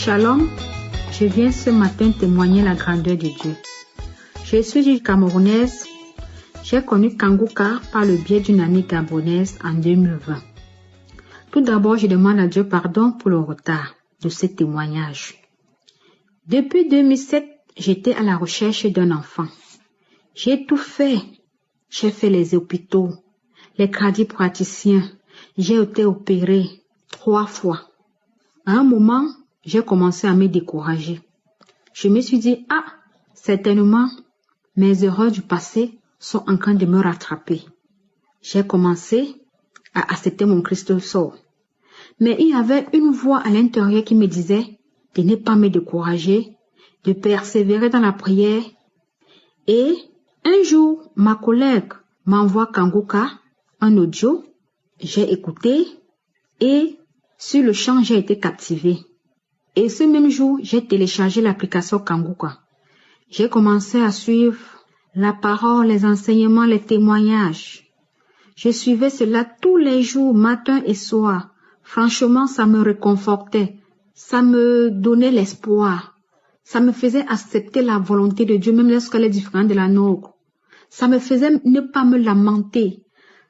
Shalom, je viens ce matin témoigner la grandeur de Dieu. Je suis une Camerounaise. J'ai connu Kangouka par le biais d'une amie gabonaise en 2020. Tout d'abord, je demande à Dieu pardon pour le retard de ce témoignage. Depuis 2007, j'étais à la recherche d'un enfant. J'ai tout fait. J'ai fait les hôpitaux, les crédits praticiens. J'ai été opérée 3 fois. À un moment, j'ai commencé à me décourager. Je me suis dit, certainement, mes erreurs du passé sont en train de me rattraper. J'ai commencé à accepter mon Christ sort. Mais il y avait une voix à l'intérieur qui me disait de ne pas me décourager, de persévérer dans la prière. Et un jour, ma collègue m'envoie Kangouka, un audio. J'ai écouté et sur le champ, j'ai été captivée. Et ce même jour, j'ai téléchargé l'application Kangouka. J'ai commencé à suivre la parole, les enseignements, les témoignages. Je suivais cela tous les jours, matin et soir. Franchement, ça me réconfortait. Ça me donnait l'espoir. Ça me faisait accepter la volonté de Dieu, même lorsqu'elle est différente de la nôtre. Ça me faisait ne pas me lamenter.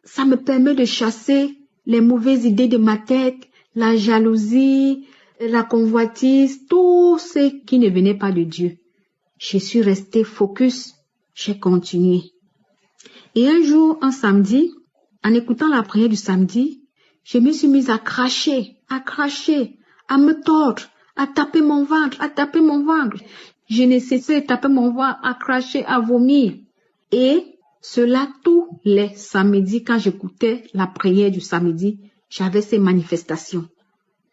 Ça me permet de chasser les mauvaises idées de ma tête, la jalousie, la convoitise, tout ce qui ne venait pas de Dieu. Je suis restée focus, j'ai continué. Et un jour, un samedi, en écoutant la prière du samedi, je me suis mise à cracher, à me tordre, à taper mon ventre. Je ne cessais de taper mon ventre, à cracher, à vomir. Et cela tous les samedis, quand j'écoutais la prière du samedi, j'avais ces manifestations.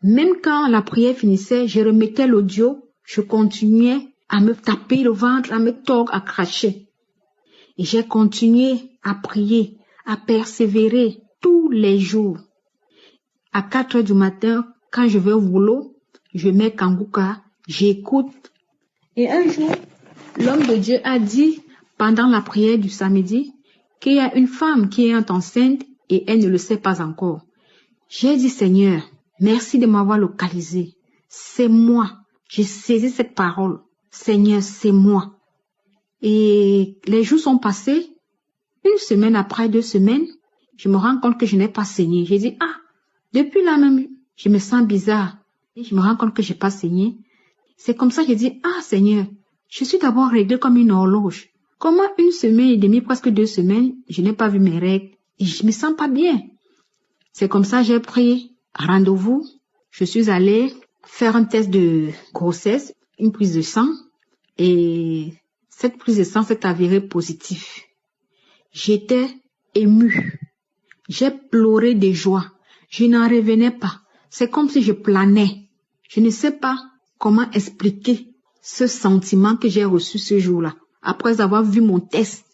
Même quand la prière finissait, je remettais l'audio, je continuais à me taper le ventre, à me tordre, à cracher. Et j'ai continué à prier, à persévérer tous les jours. À 4 heures du matin, quand je vais au boulot, je mets Kangouka, j'écoute. Et un jour, l'homme de Dieu a dit, pendant la prière du samedi, qu'il y a une femme qui est enceinte et elle ne le sait pas encore. J'ai dit, Seigneur, merci de m'avoir localisé. C'est moi. J'ai saisi cette parole. Seigneur, c'est moi. Et les jours sont passés. 1 semaine après, 2 semaines, je me rends compte que je n'ai pas saigné. J'ai dit, depuis là même, je me sens bizarre. Et je me rends compte que je n'ai pas saigné. C'est comme ça que j'ai dit, Seigneur, je suis d'abord réglée comme une horloge. Comment 1 semaine et demie, presque 2 semaines, je n'ai pas vu mes règles et je me sens pas bien. C'est comme ça que j'ai pris rendez-vous. Je suis allée faire un test de grossesse, une prise de sang. Et cette prise de sang s'est avérée positive. J'étais émue. J'ai pleuré de joie. Je n'en revenais pas. C'est comme si je planais. Je ne sais pas comment expliquer ce sentiment que j'ai reçu ce jour-là. Après avoir vu mon test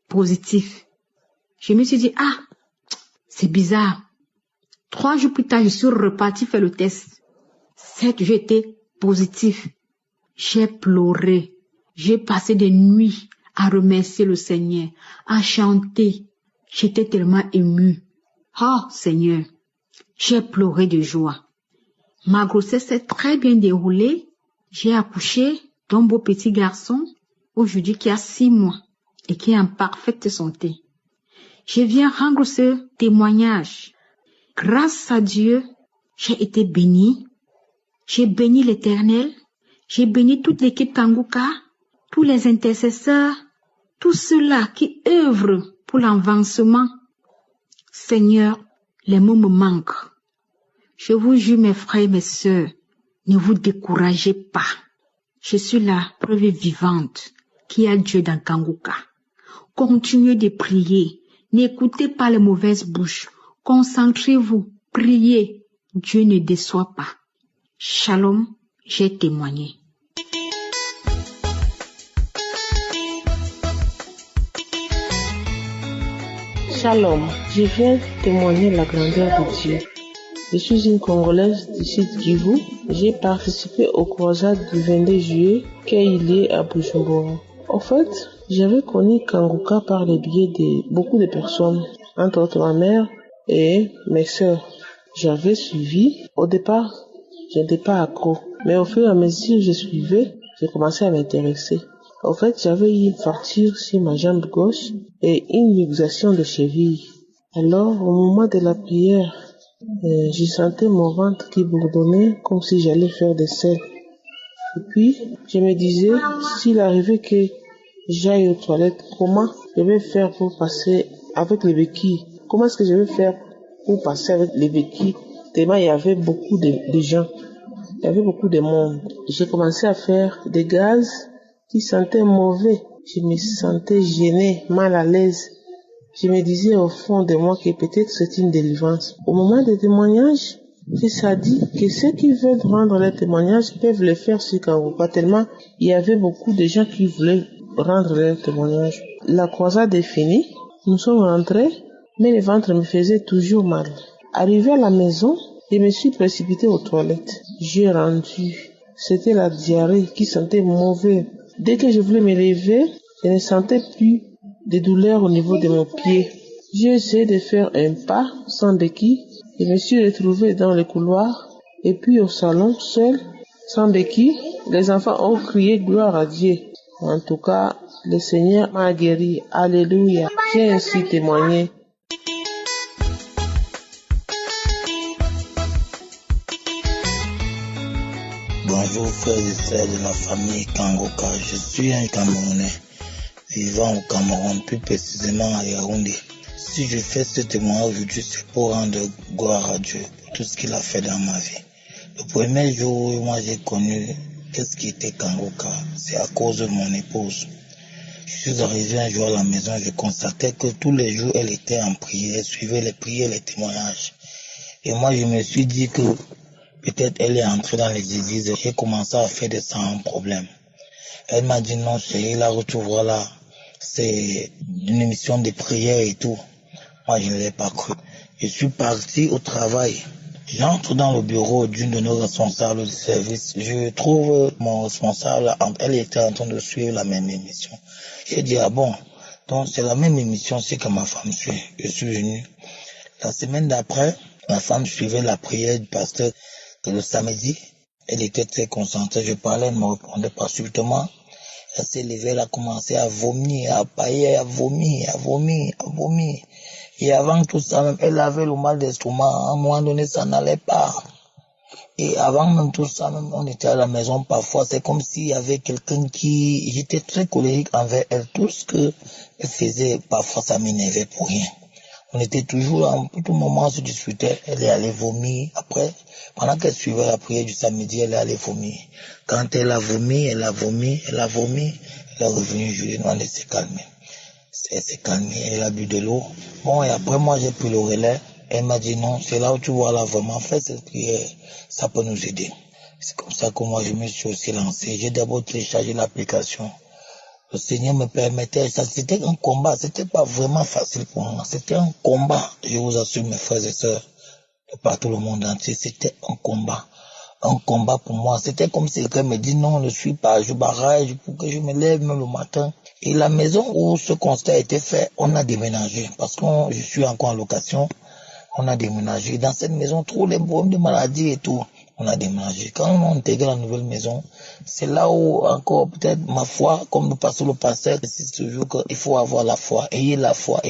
positif. Je me suis dit, c'est bizarre. 3 jours plus tard, je suis repartie faire le test. 7 jours étaient positifs. J'ai pleuré. J'ai passé des nuits à remercier le Seigneur, à chanter. J'étais tellement émue. Seigneur, j'ai pleuré de joie. Ma grossesse s'est très bien déroulée. J'ai accouché d'un beau petit garçon, aujourd'hui qui a 6 mois et qui est en parfaite santé. Je viens rendre ce témoignage. Grâce à Dieu, j'ai été bénie. J'ai béni l'Éternel. J'ai béni toute l'équipe Kangouka, tous les intercesseurs, tous ceux-là qui œuvrent pour l'avancement. Seigneur, les mots me manquent. Je vous jure, mes frères et mes sœurs, ne vous découragez pas. Je suis la preuve vivante qu'il y a Dieu dans Kangouka. Continuez de prier. N'écoutez pas les mauvaises bouches. Concentrez-vous. Priez. Dieu ne déçoit pas. Shalom, j'ai témoigné. Shalom, je viens témoigner la grandeur de Dieu. Je suis une Congolaise du sud Kivu. J'ai participé aux croisades du 22 juillet qu'il est à Bujumbura. En fait, j'avais connu Kangouka par le biais de beaucoup de personnes, entre autres ma mère et mes sœurs. J'avais suivi. Au départ, je n'étais pas accro. Mais au fur et à mesure que je suivais, j'ai commencé à m'intéresser. En fait, j'avais eu une fracture sur ma jambe gauche et une luxation de cheville. Alors, au moment de la prière, je sentais mon ventre qui bourdonnait comme si j'allais faire des selles. Et puis, je me disais, s'il arrivait que j'aille aux toilettes, comment je vais faire pour passer avec les béquilles? Comment est-ce que je vais faire pour passer avec les béquilles? Tellement il y avait beaucoup de gens, il y avait beaucoup de monde. J'ai commencé à faire des gaz qui sentaient mauvais. Je me sentais gênée, mal à l'aise. Je me disais au fond de moi que peut-être c'est une délivrance. Au moment des témoignages, Jésus a dit que ceux qui veulent rendre leur témoignage peuvent le faire sur Kangoka, tellement il y avait beaucoup de gens qui voulaient rendre leur témoignage. La croisade est finie, nous sommes rentrés, mais le ventre me faisait toujours mal. Arrivé à la maison, je me suis précipité aux toilettes. J'ai rendu. C'était la diarrhée qui sentait mauvais. Dès que je voulais me lever, je ne sentais plus de douleur au niveau de mon pied. J'ai essayé de faire un pas sans béquille. Je me suis retrouvé dans le couloir et puis au salon, seul, sans béquille. Les enfants ont crié gloire à Dieu. En tout cas, le Seigneur m'a guéri. Alléluia. J'ai ainsi témoigné. Bonjour frères et sœurs de la famille Kangoka. Je suis un Camerounais vivant au Cameroun, plus précisément à Yaoundé. Si je fais ce témoignage aujourd'hui, c'est pour rendre gloire à Dieu pour tout ce qu'il a fait dans ma vie. Le premier jour où moi j'ai connu qu'est-ce qui était Kangoka, c'est à cause de mon épouse. Je suis arrivé un jour à la maison, je constatais que tous les jours elle était en prière, elle suivait les prières, les témoignages. Et moi je me suis dit que peut-être elle est entrée dans les églises. J'ai commencé à faire des sans problème. Elle m'a dit non chérie, là où tu vois là, c'est une émission de prière et tout. Moi je ne l'ai pas cru. Je suis parti au travail. J'entre dans le bureau d'une de nos responsables du service. Je trouve mon responsable, elle était en train de suivre la même émission. J'ai dit ah bon, donc c'est la même émission, c'est que ma femme suit. Je suis venu. La semaine d'après, ma femme suivait la prière du pasteur. Le samedi, elle était très concentrée. Je parlais, elle ne me répondait pas subitement. Elle s'est levée, elle a commencé à vomir, à pailler, à vomir. Et avant tout ça, même, elle avait le mal d'estomac. À un moment donné, ça n'allait pas. Et avant même tout ça, même, on était à la maison parfois. C'est comme s'il y avait quelqu'un qui... J'étais très colérique envers elle. Tout ce qu'elle faisait, parfois, ça m'énervait pour rien. On était toujours là, en tout moment, on se disputait. Elle est allée vomir. Après, pendant qu'elle suivait la prière du samedi, elle est allée vomir. Quand elle a vomi, elle est revenue, je lui ai demandé de se calmer. Elle s'est calmée, elle a bu de l'eau. Bon, et après, moi, j'ai pris le relais. Elle m'a dit non, c'est là où tu vois là, vraiment, fais cette prière, ça peut nous aider. C'est comme ça que moi, je me suis aussi lancé. J'ai d'abord téléchargé l'application. Le Seigneur me permettait, ça c'était un combat, c'était pas vraiment facile pour moi, c'était un combat, je vous assure mes frères et sœurs, de partout le monde entier, c'était un combat pour moi, c'était comme si quelqu'un me dit non, ne suis pas, je barrage pour que je me lève même le matin. Et la maison où ce constat a été fait, on a déménagé, parce que je suis encore en location, on a déménagé, dans cette maison, trop les problèmes de maladie et tout. On a déménagé. Quand on a intégré la nouvelle maison, c'est là où encore peut-être ma foi, comme le pasteur insiste toujours qu'il faut avoir la foi. Ayez la foi.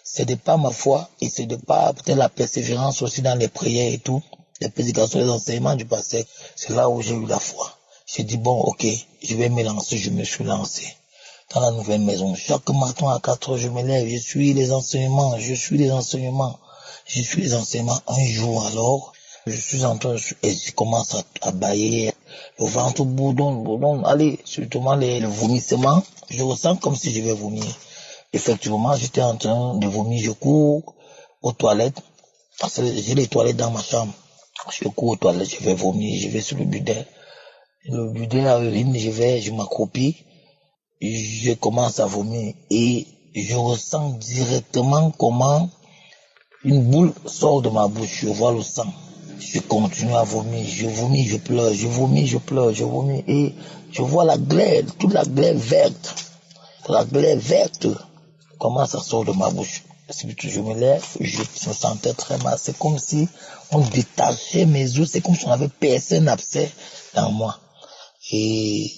C'est de pas ma foi et c'est de pas peut-être la persévérance aussi dans les prières et tout, les prédications, les enseignements du pasteur. C'est là où j'ai eu la foi. J'ai dit bon, ok, je vais me lancer. Je me suis lancé dans la nouvelle maison. Chaque matin à 4 heures, je me lève. Je suis les enseignements. Un jour alors, je suis en train et je commence à bailler, le ventre bourdonne, allez, surtout le vomissement, je ressens comme si je vais vomir. Effectivement, j'étais en train de vomir, je cours aux toilettes, parce que j'ai les toilettes dans ma chambre. Je cours aux toilettes, je vais vomir, je vais sur le bidet à urine, je m'accroupis, je commence à vomir et je ressens directement comment une boule sort de ma bouche, je vois le sang. Je continue à vomir, je vomis, je pleure, et je vois la glaire, toute la glaire verte commence à sortir de ma bouche. Je me lève, je me sentais très mal. C'est comme si on détachait mes os, c'est comme si on avait percé un abcès dans moi. Et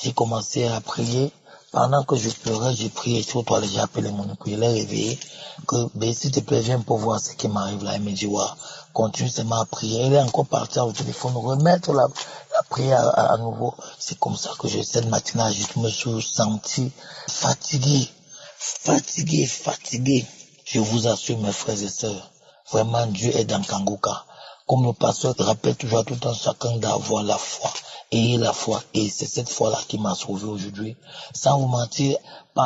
j'ai commencé à prier. Pendant que je pleurais, j'ai prié sur toi, j'ai appelé mon époux, je l'ai réveillé, que, ben, s'il te plaît, viens pour voir ce qui m'arrive là. Il me dit, ouais, continue seulement à prier. Il est encore parti au téléphone, remettre la prière à nouveau. C'est comme ça que cette matinée, je me suis senti fatigué. Je vous assure, mes frères et sœurs, vraiment, Dieu est dans Kangoka. Comme le pasteur rappelle toujours tout le temps, chacun d'avoir la foi. Ayez la foi. Et c'est cette foi-là qui m'a sauvé aujourd'hui. Sans vous mentir,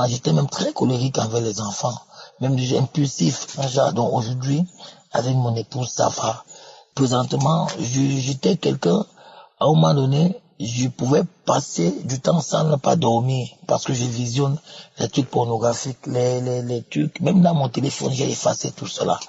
j'étais même très colérique envers les enfants. Même impulsif. Donc aujourd'hui, avec mon épouse, ça va. Présentement, j'étais quelqu'un, à un moment donné, je pouvais passer du temps sans ne pas dormir. Parce que je visionne les trucs pornographiques, les trucs. Même dans mon téléphone, j'ai effacé tout cela.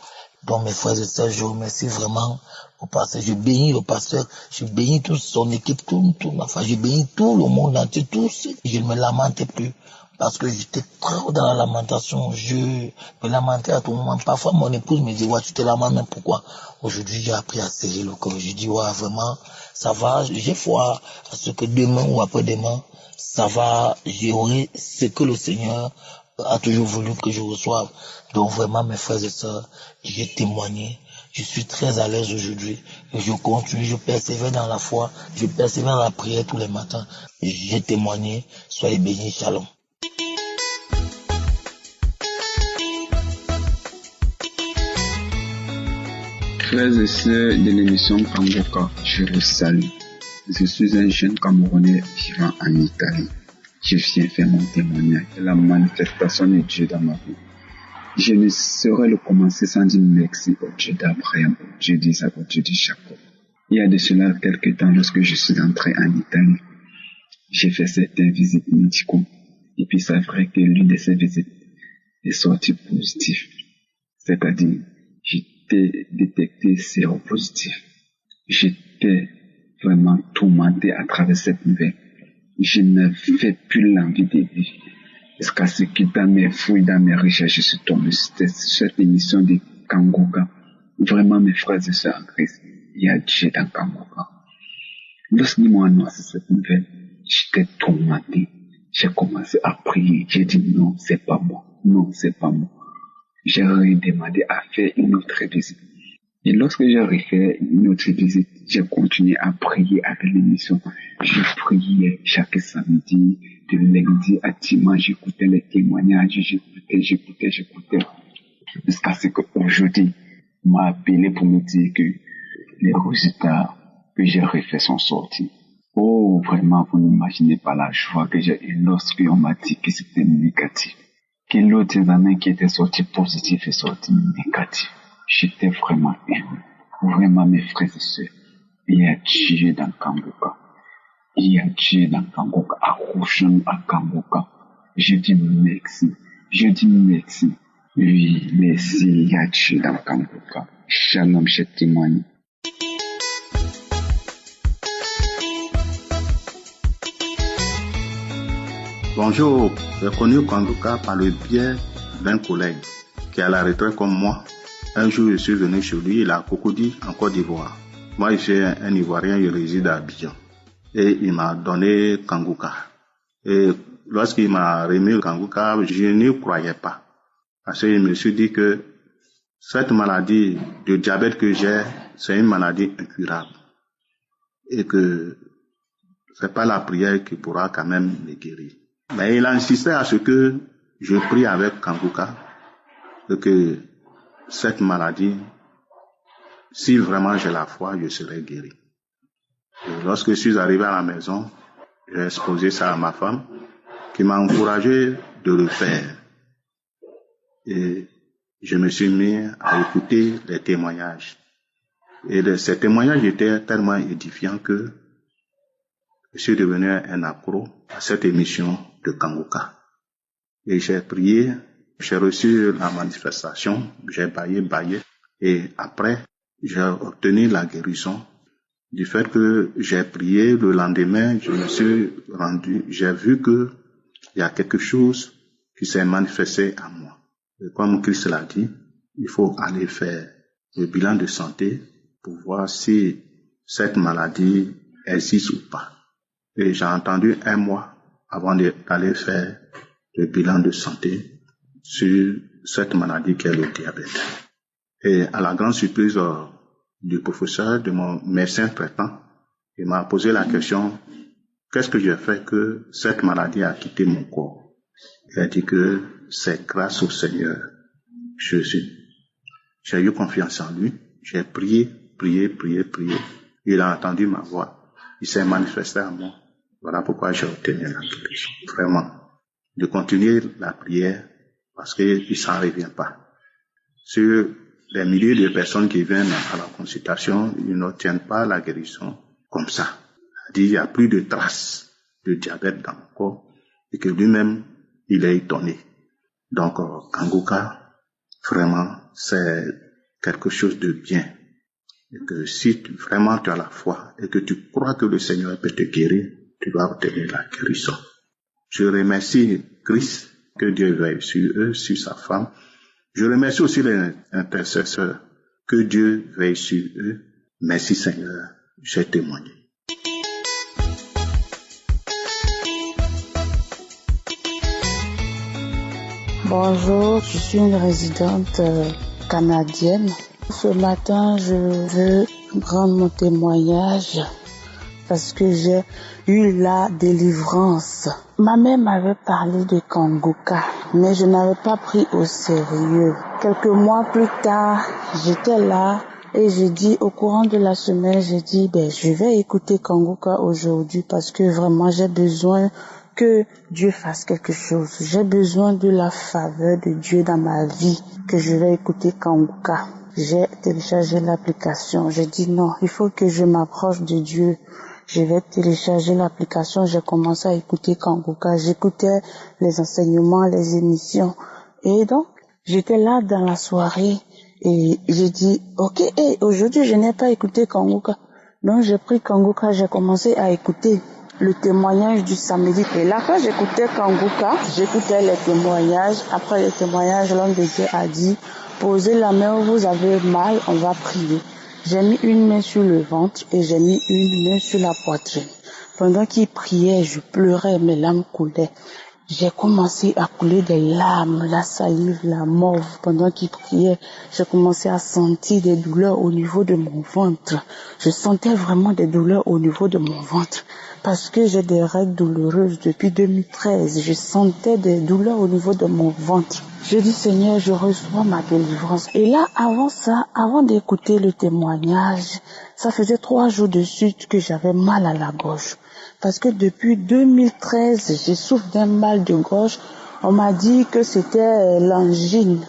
Donc mes frères et sœurs, je remercie vraiment au pasteur. Je bénis le pasteur, je bénis toute son équipe, je bénis tout le monde entier, tous. Je ne me lamente plus parce que j'étais trop dans la lamentation. Je me lamentais à tout moment. Parfois mon épouse me dit, ouais, tu te lamentes, mais pourquoi? Aujourd'hui, j'ai appris à serrer le corps. Je dis, ouais, vraiment, ça va. J'ai foi à ce que demain ou après-demain, ça va. J'aurai ce que le Seigneur a toujours voulu que je reçoive. Donc vraiment, mes frères et sœurs, j'ai témoigné. Je suis très à l'aise aujourd'hui. Je continue, je persévère dans la foi, je persévère dans la prière tous les matins. J'ai témoigné. Soyez bénis, shalom. Frères et sœurs de l'émission Kangoka, je vous salue. Je suis un jeune Camerounais vivant en Italie. Je viens faire mon témoignage de la manifestation de Dieu dans ma vie. Je ne saurais le commencer sans dire merci au Dieu d'Abraham, au Dieu d'Isaac, au Dieu de Jacob. Il y a de cela quelques temps, lorsque je suis entré en Italie, j'ai fait certaines visites médicales. Et puis c'est vrai que l'une de ces visites est sortie positive. C'est-à-dire, j'étais détecté séropositif. J'étais vraiment tourmenté à travers cette nouvelle. Je n'avais plus l'envie de vivre. Jusqu'à ce que dans mes fouilles, dans mes recherches, je suis tombé sur cette émission de Kangoka. Vraiment, mes frères et sœurs en Christ, il y a Dieu dans Kangoka. Lorsqu'ils m'ont annoncé cette nouvelle, j'étais tourmenté. J'ai commencé à prier. J'ai dit non, c'est pas moi. Non, c'est pas moi. J'ai redemandé à faire une autre visite. Et lorsque j'ai refait une autre visite, j'ai continué à prier avec l'émission. Je priais chaque samedi, de lundi à dimanche, j'écoutais les témoignages, j'écoutais. Jusqu'à ce qu'aujourd'hui, on m'a appelé pour me dire que les résultats que j'ai refaits sont sortis. Oh, vraiment, vous n'imaginez pas la joie que j'ai eue lorsqu'on m'a dit que c'était négatif. Que l'autre examen qui était sorti positif est sorti négatif. J'étais vraiment ému. Vraiment, mes frères et sœurs, il y a Dieu dans Kangoka. Il y a Dieu dans Kangoka. Accrochons-nous à Kangoka. Je dis merci. Oui, merci, il y a Dieu dans Kangoka. Shalom, je témoigne. Bonjour, j'ai connu Kangoka par le biais d'un collègue qui est à la retraite comme moi. Un jour, je suis venu chez lui, il a Cocody, en Côte d'Ivoire. Moi, je suis un Ivoirien, je réside à Abidjan. Et il m'a donné Kangoka. Et lorsqu'il m'a remis Kangoka, je n'y croyais pas. Parce que je me suis dit que cette maladie de diabète que j'ai, c'est une maladie incurable. Et que c'est pas la prière qui pourra quand même me guérir. Mais il a insisté à ce que je prie avec Kangoka, et que cette maladie, si vraiment j'ai la foi, je serai guéri. Et lorsque je suis arrivé à la maison, j'ai exposé ça à ma femme, qui m'a encouragé de le faire. Et je me suis mis à écouter les témoignages. Et ces témoignages étaient tellement édifiants que je suis devenu un accro à cette émission de Kangoka. Et j'ai prié, j'ai reçu la manifestation, j'ai baillé. Et après, j'ai obtenu la guérison. Du fait que j'ai prié, le lendemain, je me suis rendu, j'ai vu que il y a quelque chose qui s'est manifesté à moi. Et comme Christ l'a dit, il faut aller faire le bilan de santé pour voir si cette maladie existe ou pas. Et j'ai entendu 1 mois avant d'aller faire le bilan de santé sur cette maladie qui est le diabète. Et à la grande surprise du professeur, de mon médecin traitant, il m'a posé la question, qu'est-ce que j'ai fait que cette maladie a quitté mon corps? Il a dit que c'est grâce au Seigneur Jésus. J'ai eu confiance en lui, j'ai prié. Il a entendu ma voix, il s'est manifesté à moi. Voilà pourquoi j'ai obtenu la guérison. Vraiment, de continuer la prière parce qu'il ne s'en revient pas. Sur les milliers de personnes qui viennent à la consultation, ils n'obtiennent pas la guérison comme ça. Il n'y a plus de traces de diabète dans le corps et que lui-même, il est étonné. Donc, Kanguka, vraiment, c'est quelque chose de bien. Et que si vraiment tu as la foi et que tu crois que le Seigneur peut te guérir, tu dois obtenir la guérison. Je remercie Christ, que Dieu veille sur eux, sur sa femme. Je remercie aussi les intercesseurs, que Dieu veille sur eux. Merci Seigneur, j'ai témoigné. Bonjour, je suis une résidente canadienne. Ce matin, je veux rendre mon témoignage parce que j'ai eu la délivrance. Ma mère m'avait parlé de Kanguka, mais je n'avais pas pris au sérieux. Quelques mois plus tard, j'étais là et j'ai dit, au courant de la semaine, j'ai dit, je vais écouter Kanguka aujourd'hui parce que vraiment j'ai besoin que Dieu fasse quelque chose. J'ai besoin de la faveur de Dieu dans ma vie, que je vais écouter Kanguka. J'ai téléchargé l'application. J'ai dit non, il faut que je m'approche de Dieu. Je vais télécharger l'application. J'ai commencé à écouter Kanguka. J'écoutais les enseignements, les émissions. Et donc, j'étais là dans la soirée et j'ai dit, ok, aujourd'hui je n'ai pas écouté Kanguka. Donc j'ai pris Kanguka, j'ai commencé à écouter le témoignage du samedi. Et là, quand j'écoutais Kanguka, j'écoutais les témoignages. Après les témoignages, l'homme de Dieu a dit, posez la main où vous avez mal, on va prier. J'ai mis une main sur le ventre et j'ai mis une main sur la poitrine. Pendant qu'il priait, je pleurais, mes larmes coulaient. J'ai commencé à couler des larmes, la salive, la morve. Pendant qu'il priait, j'ai commencé à sentir des douleurs au niveau de mon ventre. Je sentais vraiment des douleurs au niveau de mon ventre. Parce que j'ai des règles douloureuses depuis 2013. Je sentais des douleurs au niveau de mon ventre. Je dis, Seigneur, je reçois ma délivrance. Et là, avant d'écouter le témoignage, ça faisait 3 jours de suite que j'avais mal à la gorge. Parce que depuis 2013, je souffre d'un mal de gorge. On m'a dit que c'était l'angine.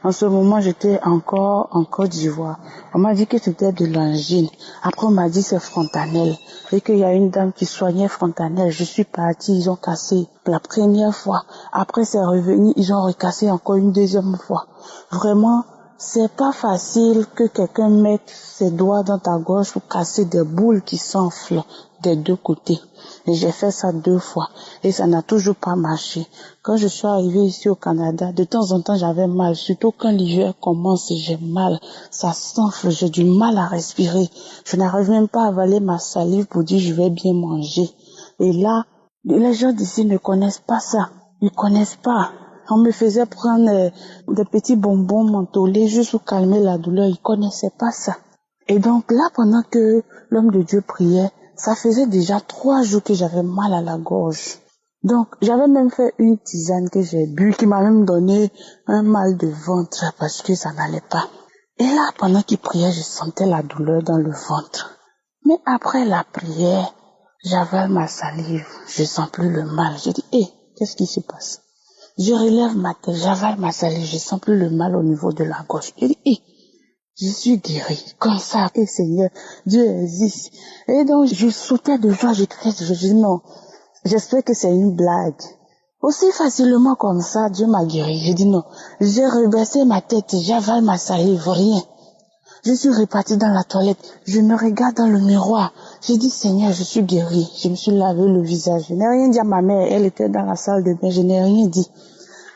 En ce moment, j'étais encore en Côte d'Ivoire. On m'a dit que c'était de l'angine. Après, on m'a dit c'est Fontanelle. Et qu'il y a une dame qui soignait Fontanelle. Je suis partie, ils ont cassé la première fois. Après, c'est revenu, ils ont recassé encore une deuxième fois. Vraiment, c'est pas facile que quelqu'un mette ses doigts dans ta gorge pour casser des boules qui s'enflent des deux côtés. Et j'ai fait ça 2 fois et ça n'a toujours pas marché. Quand je suis arrivée ici au Canada, de temps en temps j'avais mal, surtout quand l'hiver commence, j'ai mal, ça s'enfle, j'ai du mal à respirer. Je n'arrive même pas à avaler ma salive pour dire je vais bien manger. Et là, les gens d'ici ne connaissent pas ça, ils connaissent pas. On me faisait prendre des petits bonbons mentholés juste pour calmer la douleur, ils connaissaient pas ça. Et donc là, pendant que l'homme de Dieu priait, ça faisait déjà 3 jours que j'avais mal à la gorge. Donc, j'avais même fait une tisane que j'ai bu, qui m'a même donné un mal de ventre parce que ça n'allait pas. Et là, pendant qu'il priait, je sentais la douleur dans le ventre. Mais après la prière, j'avale ma salive, je sens plus le mal. Je dis, qu'est-ce qui se passe? Je relève ma tête, j'avale ma salive, je sens plus le mal au niveau de la gorge. Je dis, je suis guérie, comme ça, Seigneur, Dieu existe. Et donc, je sautais de joie, je criais, je dis non, j'espère que c'est une blague. Aussi facilement comme ça, Dieu m'a guéri. Je dis non, j'ai rebaissé ma tête, j'avale ma salive, rien. Je suis repartie dans la toilette, je me regarde dans le miroir. J'ai dit, Seigneur, je suis guérie. Je me suis lavé le visage. Je n'ai rien dit à ma mère, elle était dans la salle de bain, je n'ai rien dit.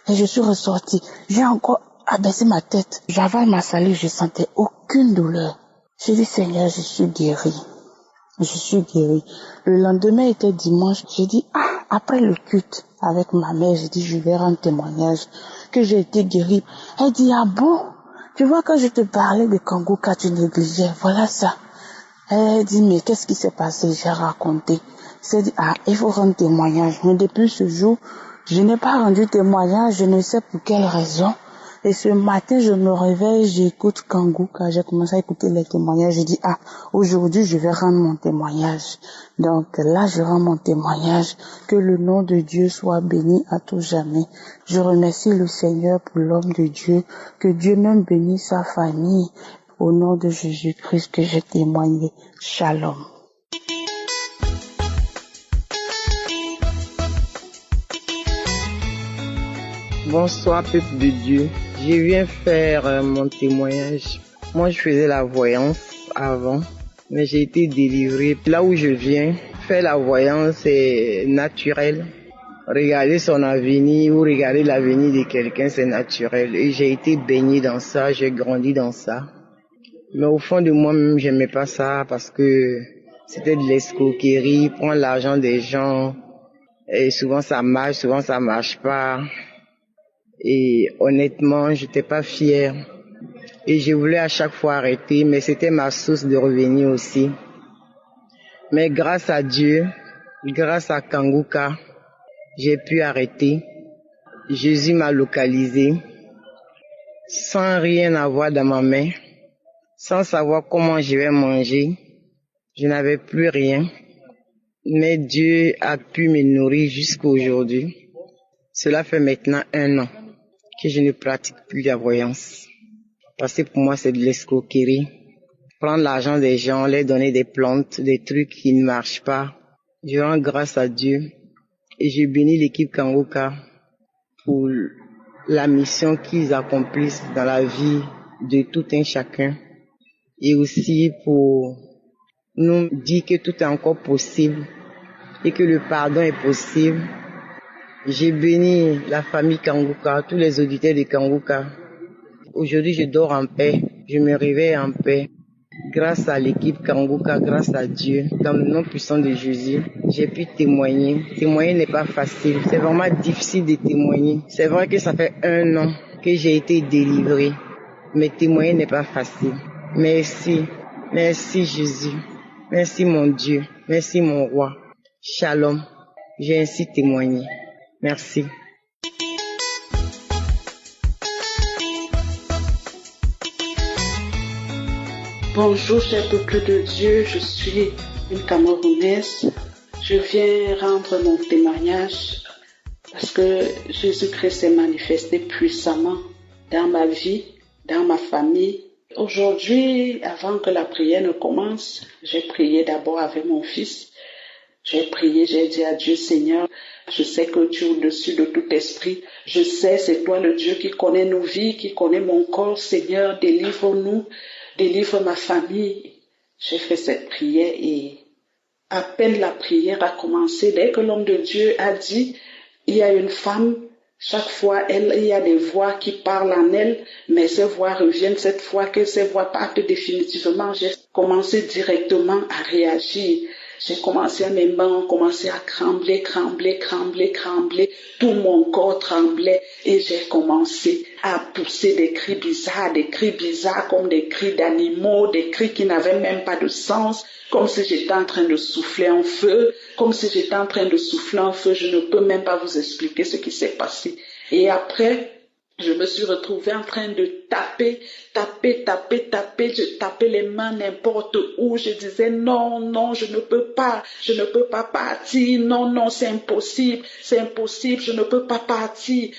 Et je suis ressortie. J'ai encore abaissé ma tête. J'avale ma salive, je sentais aucune douleur. J'ai dit, Seigneur, je suis guérie. Je suis guérie. Le lendemain était dimanche. J'ai dit, après le culte avec ma mère, j'ai dit, je vais rendre témoignage que j'ai été guérie. Elle dit, ah bon? Tu vois, quand je te parlais de Kangoka, tu négligeais. Voilà ça. Elle dit, mais qu'est-ce qui s'est passé? J'ai raconté. C'est dit, il faut rendre témoignage. Mais depuis ce jour, je n'ai pas rendu témoignage, je ne sais pour quelle raison. Et ce matin, je me réveille, j'écoute Kangoka, j'ai commencé à écouter les témoignages. Je dis, aujourd'hui, je vais rendre mon témoignage. Donc là, je rends mon témoignage. Que le nom de Dieu soit béni à tout jamais. Je remercie le Seigneur pour l'homme de Dieu. Que Dieu même bénisse sa famille. Au nom de Jésus-Christ que j'ai témoigné. Shalom. Bonsoir peuple de Dieu, je viens faire mon témoignage. Moi je faisais la voyance avant, mais j'ai été délivrée. Là où je viens, faire la voyance c'est naturel. Regarder son avenir ou regarder l'avenir de quelqu'un c'est naturel. Et j'ai été baignée dans ça, j'ai grandi dans ça. Mais au fond de moi-même j'aimais pas ça parce que c'était de l'escroquerie, prendre l'argent des gens. Et souvent ça marche pas. Et honnêtement, j'étais pas fière. Et je voulais à chaque fois arrêter, mais c'était ma source de revenus aussi. Mais grâce à Dieu, grâce à Kangoka, j'ai pu arrêter. Jésus m'a localisé, sans rien avoir dans ma main, sans savoir comment je vais manger. Je n'avais plus rien. Mais Dieu a pu me nourrir jusqu'à aujourd'hui. Cela fait maintenant 1 an que je ne pratique plus la voyance. Parce que pour moi, c'est de l'escroquerie. Prendre l'argent des gens, leur donner des plantes, des trucs qui ne marchent pas. Je rends grâce à Dieu et je bénis l'équipe Kangoka pour la mission qu'ils accomplissent dans la vie de tout un chacun. Et aussi pour nous dire que tout est encore possible et que le pardon est possible. J'ai béni la famille Kangoka, tous les auditeurs de Kangoka. Aujourd'hui, je dors en paix, je me réveille en paix. Grâce à l'équipe Kangoka, grâce à Dieu, dans le nom puissant de Jésus, j'ai pu témoigner. Témoigner n'est pas facile, c'est vraiment difficile de témoigner. C'est vrai que ça fait 1 an que j'ai été délivrée, mais témoigner n'est pas facile. Merci, merci Jésus, merci mon Dieu, merci mon roi. Shalom, j'ai ainsi témoigné. Merci. Bonjour, cher peuple de Dieu, je suis une Camerounaise. Je viens rendre mon témoignage parce que Jésus-Christ s'est manifesté puissamment dans ma vie, dans ma famille. Aujourd'hui, avant que la prière ne commence, j'ai prié d'abord avec mon fils. J'ai prié, j'ai dit à Dieu, Seigneur, je sais que tu es au-dessus de tout esprit. Je sais, c'est toi le Dieu qui connaît nos vies, qui connaît mon corps. Seigneur, délivre-nous, délivre ma famille. J'ai fait cette prière et à peine la prière a commencé, dès que l'homme de Dieu a dit, il y a une femme, chaque fois, il y a des voix qui parlent en elle, mais ces voix reviennent cette fois que ces voix partent définitivement. J'ai commencé directement à réagir. J'ai commencé à mes mains ont commencé à trembler. Tout mon corps tremblait et j'ai commencé à pousser des cris bizarres comme des cris d'animaux, des cris qui n'avaient même pas de sens, comme si j'étais en train de souffler un feu, Je ne peux même pas vous expliquer ce qui s'est passé. Et après, je me suis retrouvée en train de taper. Je tapais les mains n'importe où. Je disais non, je ne peux pas partir. Non, c'est impossible, je ne peux pas partir.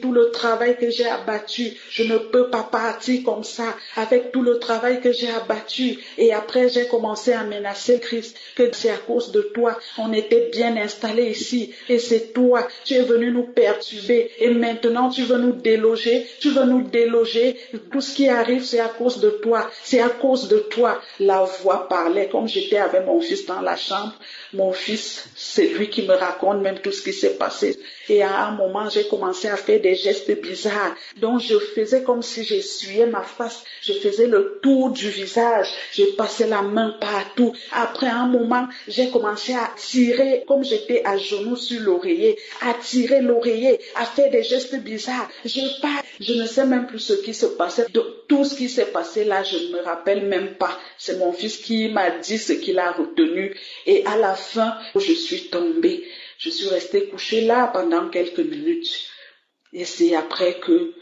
Tout le travail que j'ai abattu, je ne peux pas partir comme ça, avec tout le travail que j'ai abattu. Et après, j'ai commencé à menacer Christ, que c'est à cause de toi, on était bien installés ici, et c'est toi, tu es venu nous perturber, et maintenant tu veux nous déloger, tu veux nous déloger. Tout ce qui arrive, c'est à cause de toi. C'est à cause de toi. La voix parlait. Comme j'étais avec mon fils dans la chambre, mon fils, c'est lui qui me raconte même tout ce qui s'est passé. Et à un moment, j'ai commencé à faire des gestes bizarres. Donc, je faisais comme si j'essuyais ma face. Je faisais le tour du visage. Je passais la main partout. Après un moment, j'ai commencé à tirer, comme j'étais à genoux sur l'oreiller, à tirer l'oreiller, à faire des gestes bizarres. Je ne sais même plus ce qui se passait. De tout ce qui s'est passé là, je ne me rappelle même pas. C'est mon fils qui m'a dit ce qu'il a retenu. Et à la fin, je suis tombée. Je suis restée couchée là pendant quelques minutes. Et c'est après que,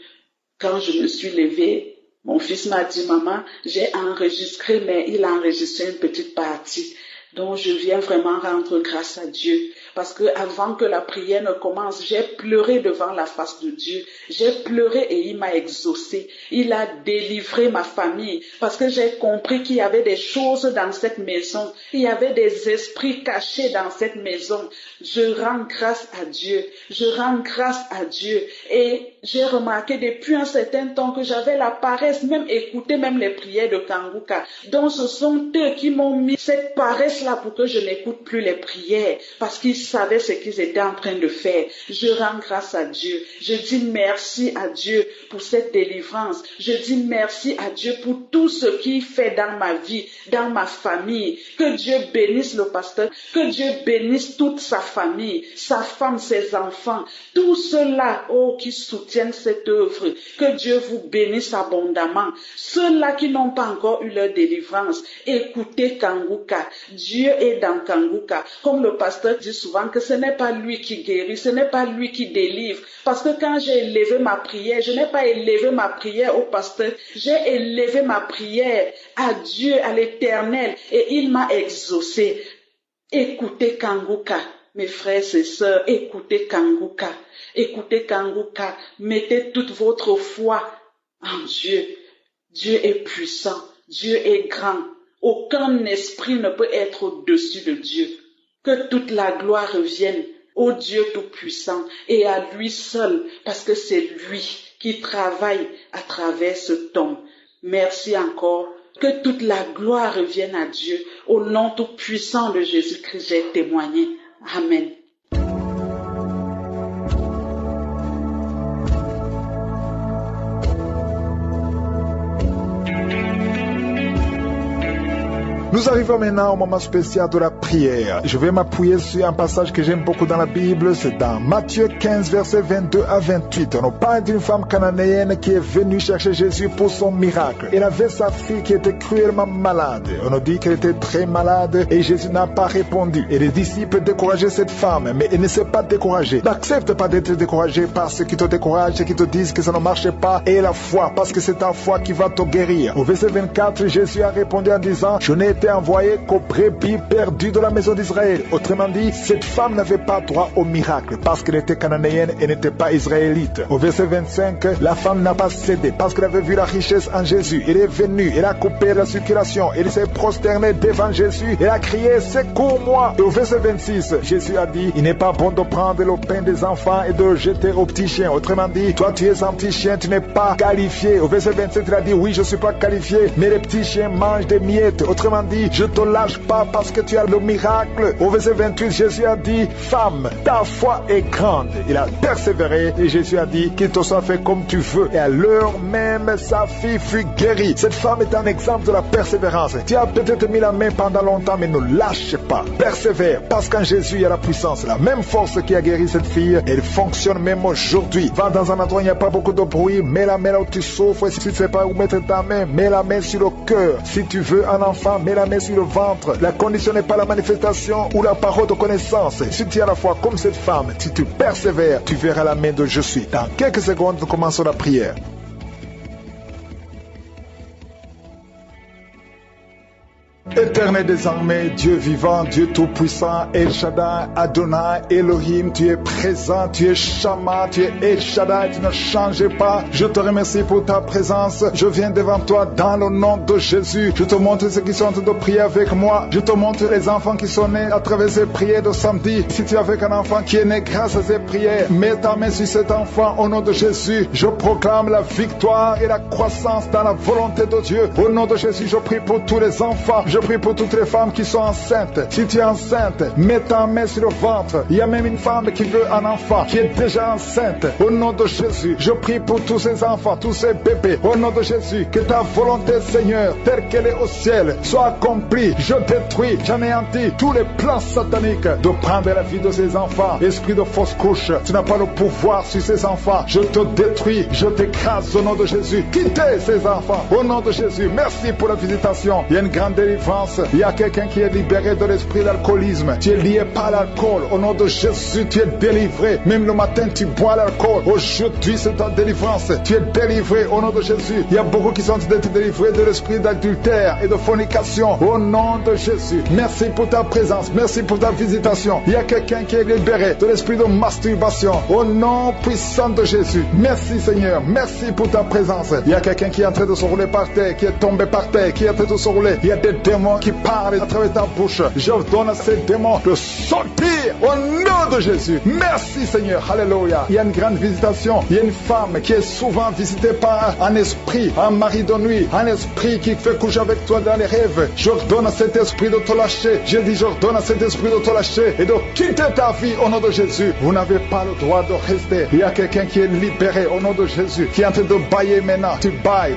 quand je me suis levée, mon fils m'a dit, maman, j'ai enregistré, mais il a enregistré une petite partie. Donc je viens vraiment rendre grâce à Dieu. Parce que avant que la prière ne commence, j'ai pleuré devant la face de Dieu. J'ai pleuré et il m'a exaucé. Il a délivré ma famille. Parce que j'ai compris qu'il y avait des choses dans cette maison. Il y avait des esprits cachés dans cette maison. Je rends grâce à Dieu. Je rends grâce à Dieu. Et j'ai remarqué depuis un certain temps que j'avais la paresse, même écouter même les prières de Kanguka. Donc ce sont eux qui m'ont mis cette paresse-là pour que je n'écoute plus les prières. Parce qu'ils savaient ce qu'ils étaient en train de faire. Je rends grâce à Dieu. Je dis merci à Dieu pour cette délivrance. Je dis merci à Dieu pour tout ce qu'il fait dans ma vie, dans ma famille. Que Dieu bénisse le pasteur. Que Dieu bénisse toute sa famille, sa femme, ses enfants. Tous ceux-là, qui soutiennent cette œuvre. Que Dieu vous bénisse abondamment. Ceux-là qui n'ont pas encore eu leur délivrance, écoutez Kanguka. Dieu est dans Kanguka. Comme le pasteur dit souvent, que ce n'est pas lui qui guérit, ce n'est pas lui qui délivre. Parce que quand j'ai élevé ma prière, je n'ai pas élevé ma prière au pasteur, j'ai élevé ma prière à Dieu, à l'Éternel, et il m'a exaucé. Écoutez Kanguka, mes frères et sœurs, écoutez Kanguka. Écoutez Kanguka, mettez toute votre foi en Dieu. Dieu est puissant, Dieu est grand. Aucun esprit ne peut être au-dessus de Dieu. Que toute la gloire revienne au Dieu Tout-Puissant et à lui seul, parce que c'est lui qui travaille à travers ce temps. Merci encore. Que toute la gloire revienne à Dieu. Au nom Tout-Puissant de Jésus-Christ, j'ai témoigné. Amen. Nous arrivons maintenant au moment spécial de la prière. Je vais m'appuyer sur un passage que j'aime beaucoup dans la Bible. C'est dans Matthieu 15, versets 22 à 28. On nous parle d'une femme cananéenne qui est venue chercher Jésus pour son miracle. Elle avait sa fille qui était cruellement malade. On nous dit qu'elle était très malade et Jésus n'a pas répondu. Et les disciples décourageaient cette femme, mais elle ne s'est pas découragée. N'accepte pas d'être découragé par ceux qui te découragent, ceux qui te disent que ça ne marche pas. Et la foi, parce que c'est ta foi qui va te guérir. Au verset 24, Jésus a répondu en disant, je n'ai été envoyé qu'aux brebis perdues de la maison d'Israël. Autrement dit, cette femme n'avait pas droit au miracle parce qu'elle était cananéenne et n'était pas israélite. Au verset 25, la femme n'a pas cédé parce qu'elle avait vu la richesse en Jésus. Elle est venue, elle a coupé la circulation, elle s'est prosternée devant Jésus, elle a crié, secours-moi. Et au verset 26, Jésus a dit, il n'est pas bon de prendre le pain des enfants et de le jeter aux petits chiens. Autrement dit, toi tu es un petit chien, tu n'es pas qualifié. Au verset 27, il a dit, oui, je ne suis pas qualifié, mais les petits chiens mangent des miettes. Autrement dit, je ne te lâche pas parce que tu as le miracle. Au verset 28, Jésus a dit, femme, ta foi est grande. Il a persévéré et Jésus a dit qu'il te soit fait comme tu veux. Et à l'heure même, sa fille fut guérie. Cette femme est un exemple de la persévérance. Tu as peut-être mis la main pendant longtemps, mais ne lâche pas. Persévère, parce qu'en Jésus, il y a la puissance. La même force qui a guéri cette fille, elle fonctionne même aujourd'hui. Va dans un endroit où il n'y a pas beaucoup de bruit, mets la main là où tu souffres. Si tu ne sais pas où mettre ta main, mets la main sur le cœur. Si tu veux un enfant, mets la main sur le ventre. La condition n'est pas la manifestation ou la parole de connaissance. Si tu es à la foi comme cette femme, si tu persévères, tu verras la main de je suis. Dans quelques secondes, nous commençons la prière. Éternel des armées, Dieu vivant, Dieu tout-puissant, El Shaddai, Adonai, Elohim, tu es présent, tu es Shama, tu es El Shaddai, tu ne changes pas. Je te remercie pour ta présence. Je viens devant toi dans le nom de Jésus. Je te montre ceux qui sont en train de prier avec moi. Je te montre les enfants qui sont nés à travers ces prières de samedi. Si tu es avec un enfant qui est né grâce à ces prières, mets ta main sur cet enfant au nom de Jésus. Je proclame la victoire et la croissance dans la volonté de Dieu. Au nom de Jésus, je prie pour tous les enfants. Je prie pour toutes les femmes qui sont enceintes. Si tu es enceinte, mets ta main sur le ventre. Il y a même une femme qui veut un enfant, qui est déjà enceinte. Au nom de Jésus, je prie pour tous ces enfants, tous ces bébés. Au nom de Jésus, que ta volonté, Seigneur, telle qu'elle est au ciel, soit accomplie. Je détruis, j'anéantis tous les plans sataniques de prendre la vie de ces enfants. Esprit de fausse couche, tu n'as pas le pouvoir sur ces enfants. Je te détruis, je t'écrase au nom de Jésus. Quittez ces enfants au nom de Jésus. Merci pour la visitation. Il y a une grande délivrance. Il y a quelqu'un qui est libéré de l'esprit d'alcoolisme. Tu es lié par l'alcool. Au nom de Jésus, tu es délivré. Même le matin, tu bois l'alcool. Aujourd'hui, c'est ta délivrance. Tu es délivré au nom de Jésus. Il y a beaucoup qui sont en train d'être délivrés de l'esprit d'adultère et de fornication. Au nom de Jésus. Merci pour ta présence. Merci pour ta visitation. Il y a quelqu'un qui est libéré de l'esprit de masturbation. Au nom puissant de Jésus. Merci Seigneur. Merci pour ta présence. Il y a quelqu'un qui est en train de se rouler par terre, qui est tombé par terre, qui est en train de se rouler. Il y a des démons qui parlent à travers ta bouche. Je donne à ces démons de sortir au nom de Jésus. Merci Seigneur. Alléluia. Il y a une grande visitation. Il y a une femme qui est souvent visitée par un esprit, un mari de nuit, un esprit qui fait coucher avec toi dans les rêves. Je donne à cet esprit de te lâcher. Je dis, je donne à cet esprit de te lâcher et de quitter ta vie au nom de Jésus. Vous n'avez pas le droit de rester. Il y a quelqu'un qui est libéré au nom de Jésus, qui est en train de bailler maintenant. Tu bailles.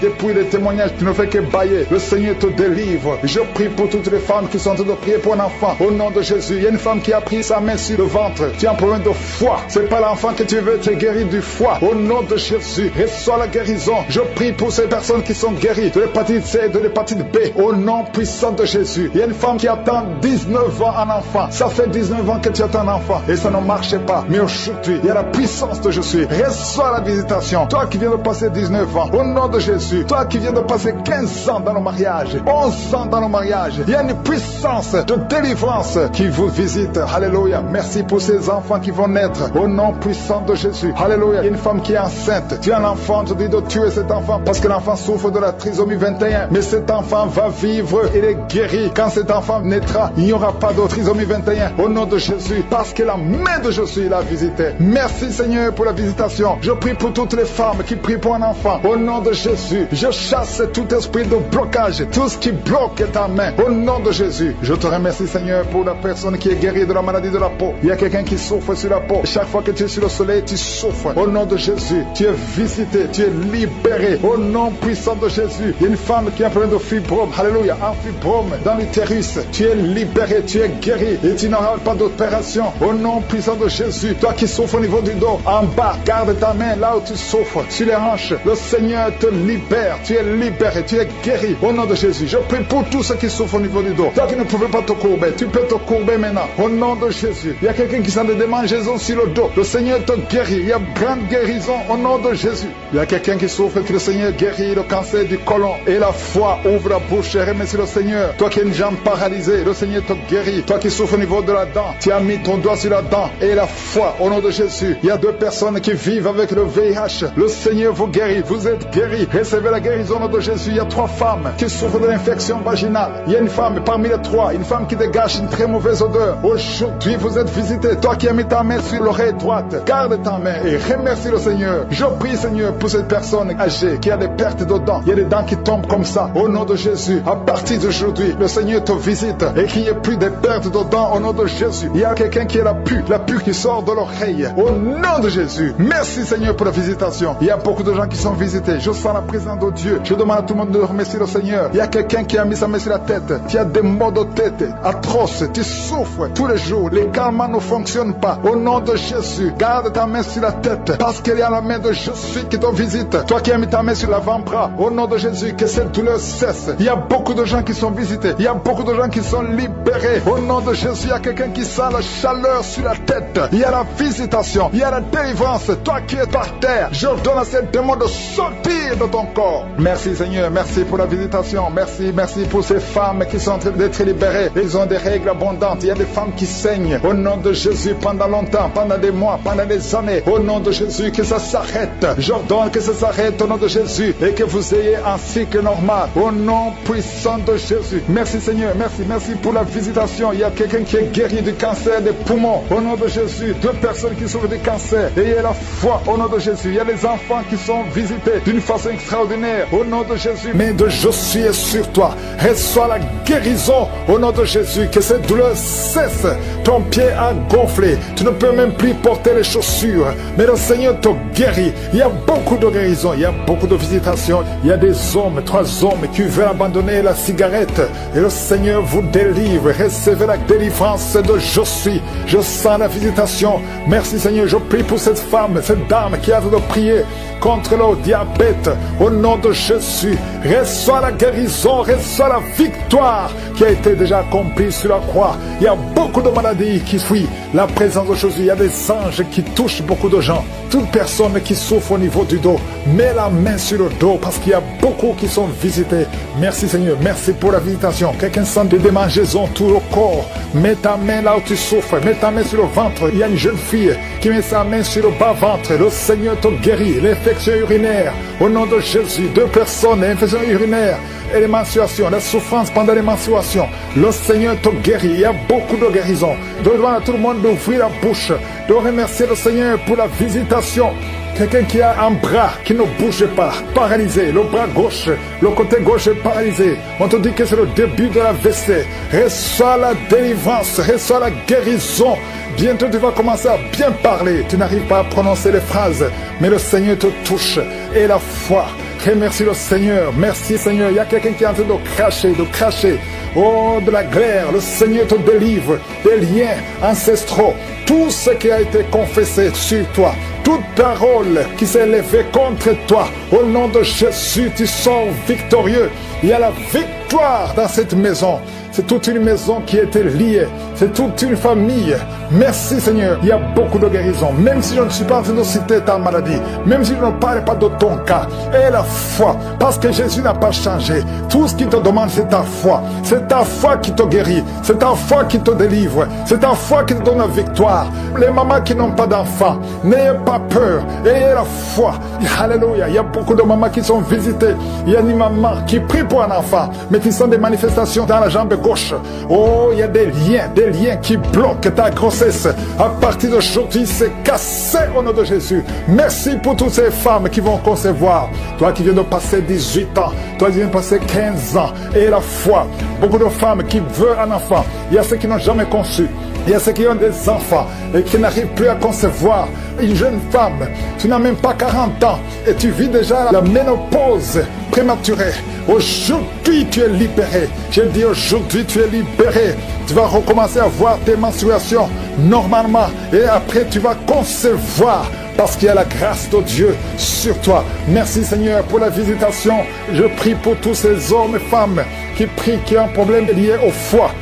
Depuis les témoignages, tu ne fais que bailler. Le Seigneur te délivre. Je prie pour toutes les femmes qui sont en train de prier pour un enfant. Au nom de Jésus, il y a une femme qui a pris sa main sur le ventre. Tu as un problème de foie. C'est pas l'enfant que tu veux, tu es guéri du foie. Au nom de Jésus, reçois la guérison. Je prie pour ces personnes qui sont guéries de l'hépatite C et de l'hépatite B. Au nom puissant de Jésus. Il y a une femme qui attend 19 ans un enfant. Ça fait 19 ans que tu attends un enfant et ça ne marche pas. Mais aujourd'hui, il y a la puissance de Jésus. Reçois la visitation. Toi qui viens de passer 19 ans, au nom de Jésus. Toi qui viens de passer 15 ans dans le mariage, 11 ans dans le mariage, il y a une puissance de délivrance qui vous visite. Alléluia. Merci pour ces enfants qui vont naître au nom puissant de Jésus. Alléluia. Il y a une femme qui est enceinte. Tu as un enfant, je dis de tuer cet enfant parce que l'enfant souffre de la trisomie 21. Mais cet enfant va vivre, il est guéri. Quand cet enfant naîtra, il n'y aura pas de trisomie 21 au nom de Jésus parce que la main de Jésus l'a visité. Merci Seigneur pour la visitation. Je prie pour toutes les femmes qui prient pour un enfant. Au nom de Jésus, je chasse tout esprit de blocage, tout ce qui bloque ta main. Au nom de Jésus, je te remercie Seigneur pour la personne qui est guérie de la maladie de la peau. Il y a quelqu'un qui souffre sur la peau. Chaque fois que tu es sur le soleil, tu souffres. Au nom de Jésus, tu es visité, tu es libéré. Au nom puissant de Jésus, il y a une femme qui a un problème de fibrome. Alléluia, un fibrome dans l'utérus. Tu es libéré, tu es guéri et tu n'auras pas d'opération. Au nom puissant de Jésus, toi qui souffres au niveau du dos, en bas, garde ta main là où tu souffres, sur les hanches. Le Seigneur te libère, tu es libéré, tu es guéri. Au nom de Jésus, je prie pour tous ceux qui souffrent au niveau du dos. Toi qui ne pouvais pas te courber, tu peux te courber maintenant. Au nom de Jésus, il y a quelqu'un qui sent des démangeaisons sur le dos. Le Seigneur te guérit, il y a grande guérison au nom de Jésus. Il y a quelqu'un qui souffre que le Seigneur guérit le cancer du côlon. Et la foi ouvre la bouche et remercie le Seigneur. Toi qui as une jambe paralysée, le Seigneur te guérit. Toi qui souffres au niveau de la dent, tu as mis ton doigt sur la dent et la foi au nom de Jésus. Il y a 2 personnes qui vivent avec le VIH. Le Seigneur vous guérit, vous êtes guéris. Recevez la guérison au nom de Jésus. Il y a 3 femmes qui souffrent de l'infection vaginale. Il y a une femme parmi les 3, une femme qui dégage une très mauvaise odeur. Aujourd'hui vous êtes visité. Toi qui as mis ta main sur l'oreille droite, garde ta main et remercie le Seigneur. Je prie Seigneur pour cette personne âgée qui a des pertes de dents. Il y a des dents qui tombent comme ça. Au nom de Jésus, à partir d'aujourd'hui, le Seigneur te visite et qu'il n'y ait plus de pertes de dents au nom de Jésus. Il y a quelqu'un qui est la pue qui sort de l'oreille. Au nom de Jésus. Merci Seigneur pour la visitation. Il y a beaucoup de gens qui sont visités. Je sens la présence de Dieu. Je demande à tout le monde de remercier le Seigneur. Il y a quelqu'un qui a mis sa main sur la tête. Tu as des maux de tête atroces. Tu souffres tous les jours. Les calmants ne fonctionnent pas. Au nom de Jésus, garde ta main sur la tête parce qu'il y a la main de Jésus qui te visite. Toi qui as mis ta main sur l'avant-bras, au nom de Jésus, que cette douleur cesse. Il y a beaucoup de gens qui sont visités. Il y a beaucoup de gens qui sont libérés. Au nom de Jésus, il y a quelqu'un qui sent la chaleur sur la tête. Il y a la visitation. Il y a la délivrance. Toi qui es par terre, je donne à ces démons de sortir de ton corps. Merci Seigneur. Merci pour la visitation. Merci Merci pour ces femmes qui sont en train d'être libérées. Ils ont des règles abondantes. Il y a des femmes qui saignent. Au nom de Jésus, pendant longtemps, pendant des mois, pendant des années. Au nom de Jésus, que ça s'arrête. J'ordonne que ça s'arrête au nom de Jésus et que vous ayez un cycle normal. Au nom puissant de Jésus. Merci Seigneur. Merci pour la visitation. Il y a quelqu'un qui est guéri du cancer des poumons. Au nom de Jésus. 2 personnes qui souffrent du cancer. Ayez la foi au nom de Jésus. Il y a des enfants qui sont visités d'une façon extraordinaire. Au nom de Jésus. Mais de Jésus est sur toi. Reçois la guérison au nom de Jésus. Que cette douleur cesse. Ton pied a gonflé. Tu ne peux même plus porter les chaussures. Mais le Seigneur te guérit. Il y a beaucoup de guérison. Il y a beaucoup de visitations. Il y a des hommes, 3 hommes qui veulent abandonner la cigarette. Et le Seigneur vous délivre. Recevez la délivrance de Jésus. Je sens la visitation. Merci Seigneur. Je prie pour cette femme, cette dame qui a de prier contre le diabète. Au nom de Jésus. Reçois la guérison. Reçois la victoire qui a été déjà accomplie sur la croix. Il y a beaucoup de maladies qui fuient la présence de Jésus. Il y a des anges qui touchent beaucoup de gens. Toute personne qui souffre au niveau du dos, mets la main sur le dos parce qu'il y a beaucoup qui sont visités. Merci Seigneur, merci pour la visitation. Quelqu'un sent des démangeaisons tout le corps. Mets ta main là où tu souffres, mets ta main sur le ventre. Il y a une jeune fille qui met sa main sur le bas-ventre. Le Seigneur te guérit. L'infection urinaire, au nom de Jésus. 2 personnes, l'infection urinaire et les menstruations, la souffrance pendant les menstruations. Le Seigneur te guérit. Il y a beaucoup de guérisons. Demande à tout le monde d'ouvrir la bouche, de remercier le Seigneur pour la visitation. Quelqu'un qui a un bras qui ne bouge pas, paralysé, le bras gauche, le côté gauche est paralysé. On te dit que c'est le début de la l'AVC. Reçois la délivrance, reçois la guérison. Bientôt tu vas commencer à bien parler. Tu n'arrives pas à prononcer les phrases, mais le Seigneur te touche. Et la foi. Remercie le Seigneur. Merci Seigneur. Il y a quelqu'un qui est en train de cracher. Oh, de la glaire. Le Seigneur te délivre des liens ancestraux. Tout ce qui a été confessé sur toi. Toute parole qui s'est élevée contre toi. Au nom de Jésus, tu sors victorieux. Il y a la victoire dans cette maison. C'est toute une maison qui était liée. C'est toute une famille. Merci Seigneur. Il y a beaucoup de guérisons. Même si je ne suis pas en train de citer ta maladie. Même si je ne parle pas de ton cas. Et la foi. Parce que Jésus n'a pas changé. Tout ce qu'il te demande, c'est ta foi. C'est ta foi qui te guérit. C'est ta foi qui te délivre. C'est ta foi qui te donne la victoire. Les mamans qui n'ont pas d'enfants, n'ayez pas peur. Ayez la foi. Alléluia. Il y a beaucoup de mamans qui sont visitées. Il y a une maman qui prie pour un enfant, mais qui sont des manifestations dans la jambe gauche. Oh, il y a des liens qui bloquent ta grossesse. À partir d'aujourd'hui, c'est cassé au nom de Jésus. Merci pour toutes ces femmes qui vont concevoir. Toi qui viens de passer 18 ans, toi qui viens de passer 15 ans, et la foi. Beaucoup de femmes qui veulent un enfant. Il y a ceux qui n'ont jamais conçu. Il y a ceux qui ont des enfants et qui n'arrivent plus à concevoir. Une jeune femme, tu n'as même pas 40 ans et tu vis déjà la ménopause prématurée. Aujourd'hui, tu es libéré. Je dis aujourd'hui, tu es libéré. Tu vas recommencer à voir tes menstruations normalement et après, tu vas concevoir. Parce qu'il y a la grâce de Dieu sur toi. Merci Seigneur pour la visitation. Je prie pour tous ces hommes et femmes qui prient, qui ont un problème lié au foie.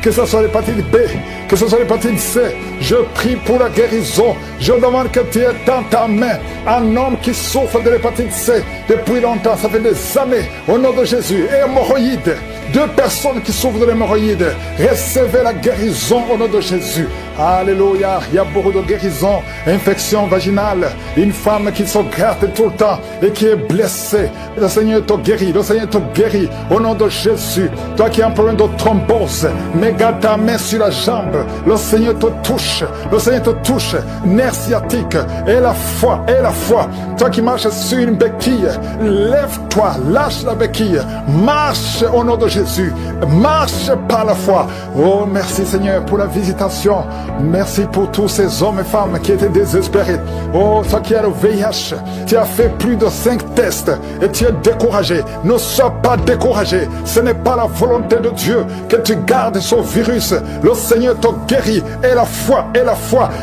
Que ce soit l'hépatite B, que ce soit l'hépatite C, je prie pour la guérison. Je demande que tu aies dans ta main un homme qui souffre de l'hépatite C depuis longtemps, ça fait des années, au nom de Jésus. Et hémorroïdes, 2 personnes qui souffrent de l'hémorroïde, recevez la guérison au nom de Jésus. Alléluia, il y a beaucoup de guérisons, infection vaginale, une femme qui se gratte tout le temps et qui est blessée. Le Seigneur te guérit, le Seigneur te guérit au nom de Jésus. Toi qui as un problème de thrombose, mets ta main sur la jambe, le Seigneur te touche, le Seigneur te touche, nerf sciatique, et la foi. Toi qui marches sur une béquille, lève-toi, lâche la béquille, marche au nom de Jésus, marche par la foi. Oh, merci Seigneur pour la visitation. Merci pour tous ces hommes et femmes qui étaient désespérés. Oh, toi qui as le VIH, tu as fait plus de 5 tests et tu es découragé. Ne sois pas découragé. Ce n'est pas la volonté de Dieu que tu gardes ce virus. Le Seigneur te guérit. Et la foi.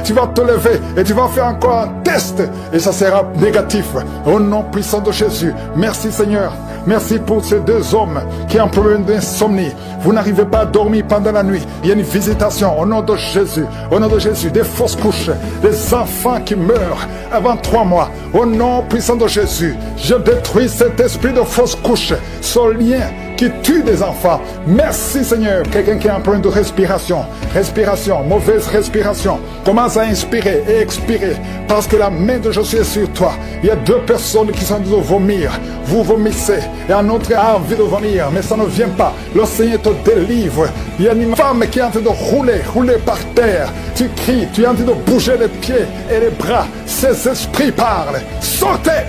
Tu vas te lever et tu vas faire encore un test et ça sera négatif. Au nom puissant de Jésus. Merci Seigneur. Merci pour ces 2 hommes qui ont un problème d'insomnie. Vous n'arrivez pas à dormir pendant la nuit. Il y a une visitation au nom de Jésus. Au nom de Jésus, des fausses couches, des enfants qui meurent avant 3 mois. Au nom puissant de Jésus, je détruis cet esprit de fausses couches, ce lien qui tue des enfants. Merci Seigneur. Quelqu'un qui est en problème de respiration, mauvaise respiration, commence à inspirer et expirer parce que la main de Jésus est sur toi. Il y a 2 personnes qui sont en train de vomir. Vous vomissez et un autre a envie de vomir, mais ça ne vient pas. Le Seigneur te délivre. Il y a une femme qui est en train de rouler par terre. Tu cries, tu es en train de bouger les pieds et les bras. Ces esprits parlent. Sortez!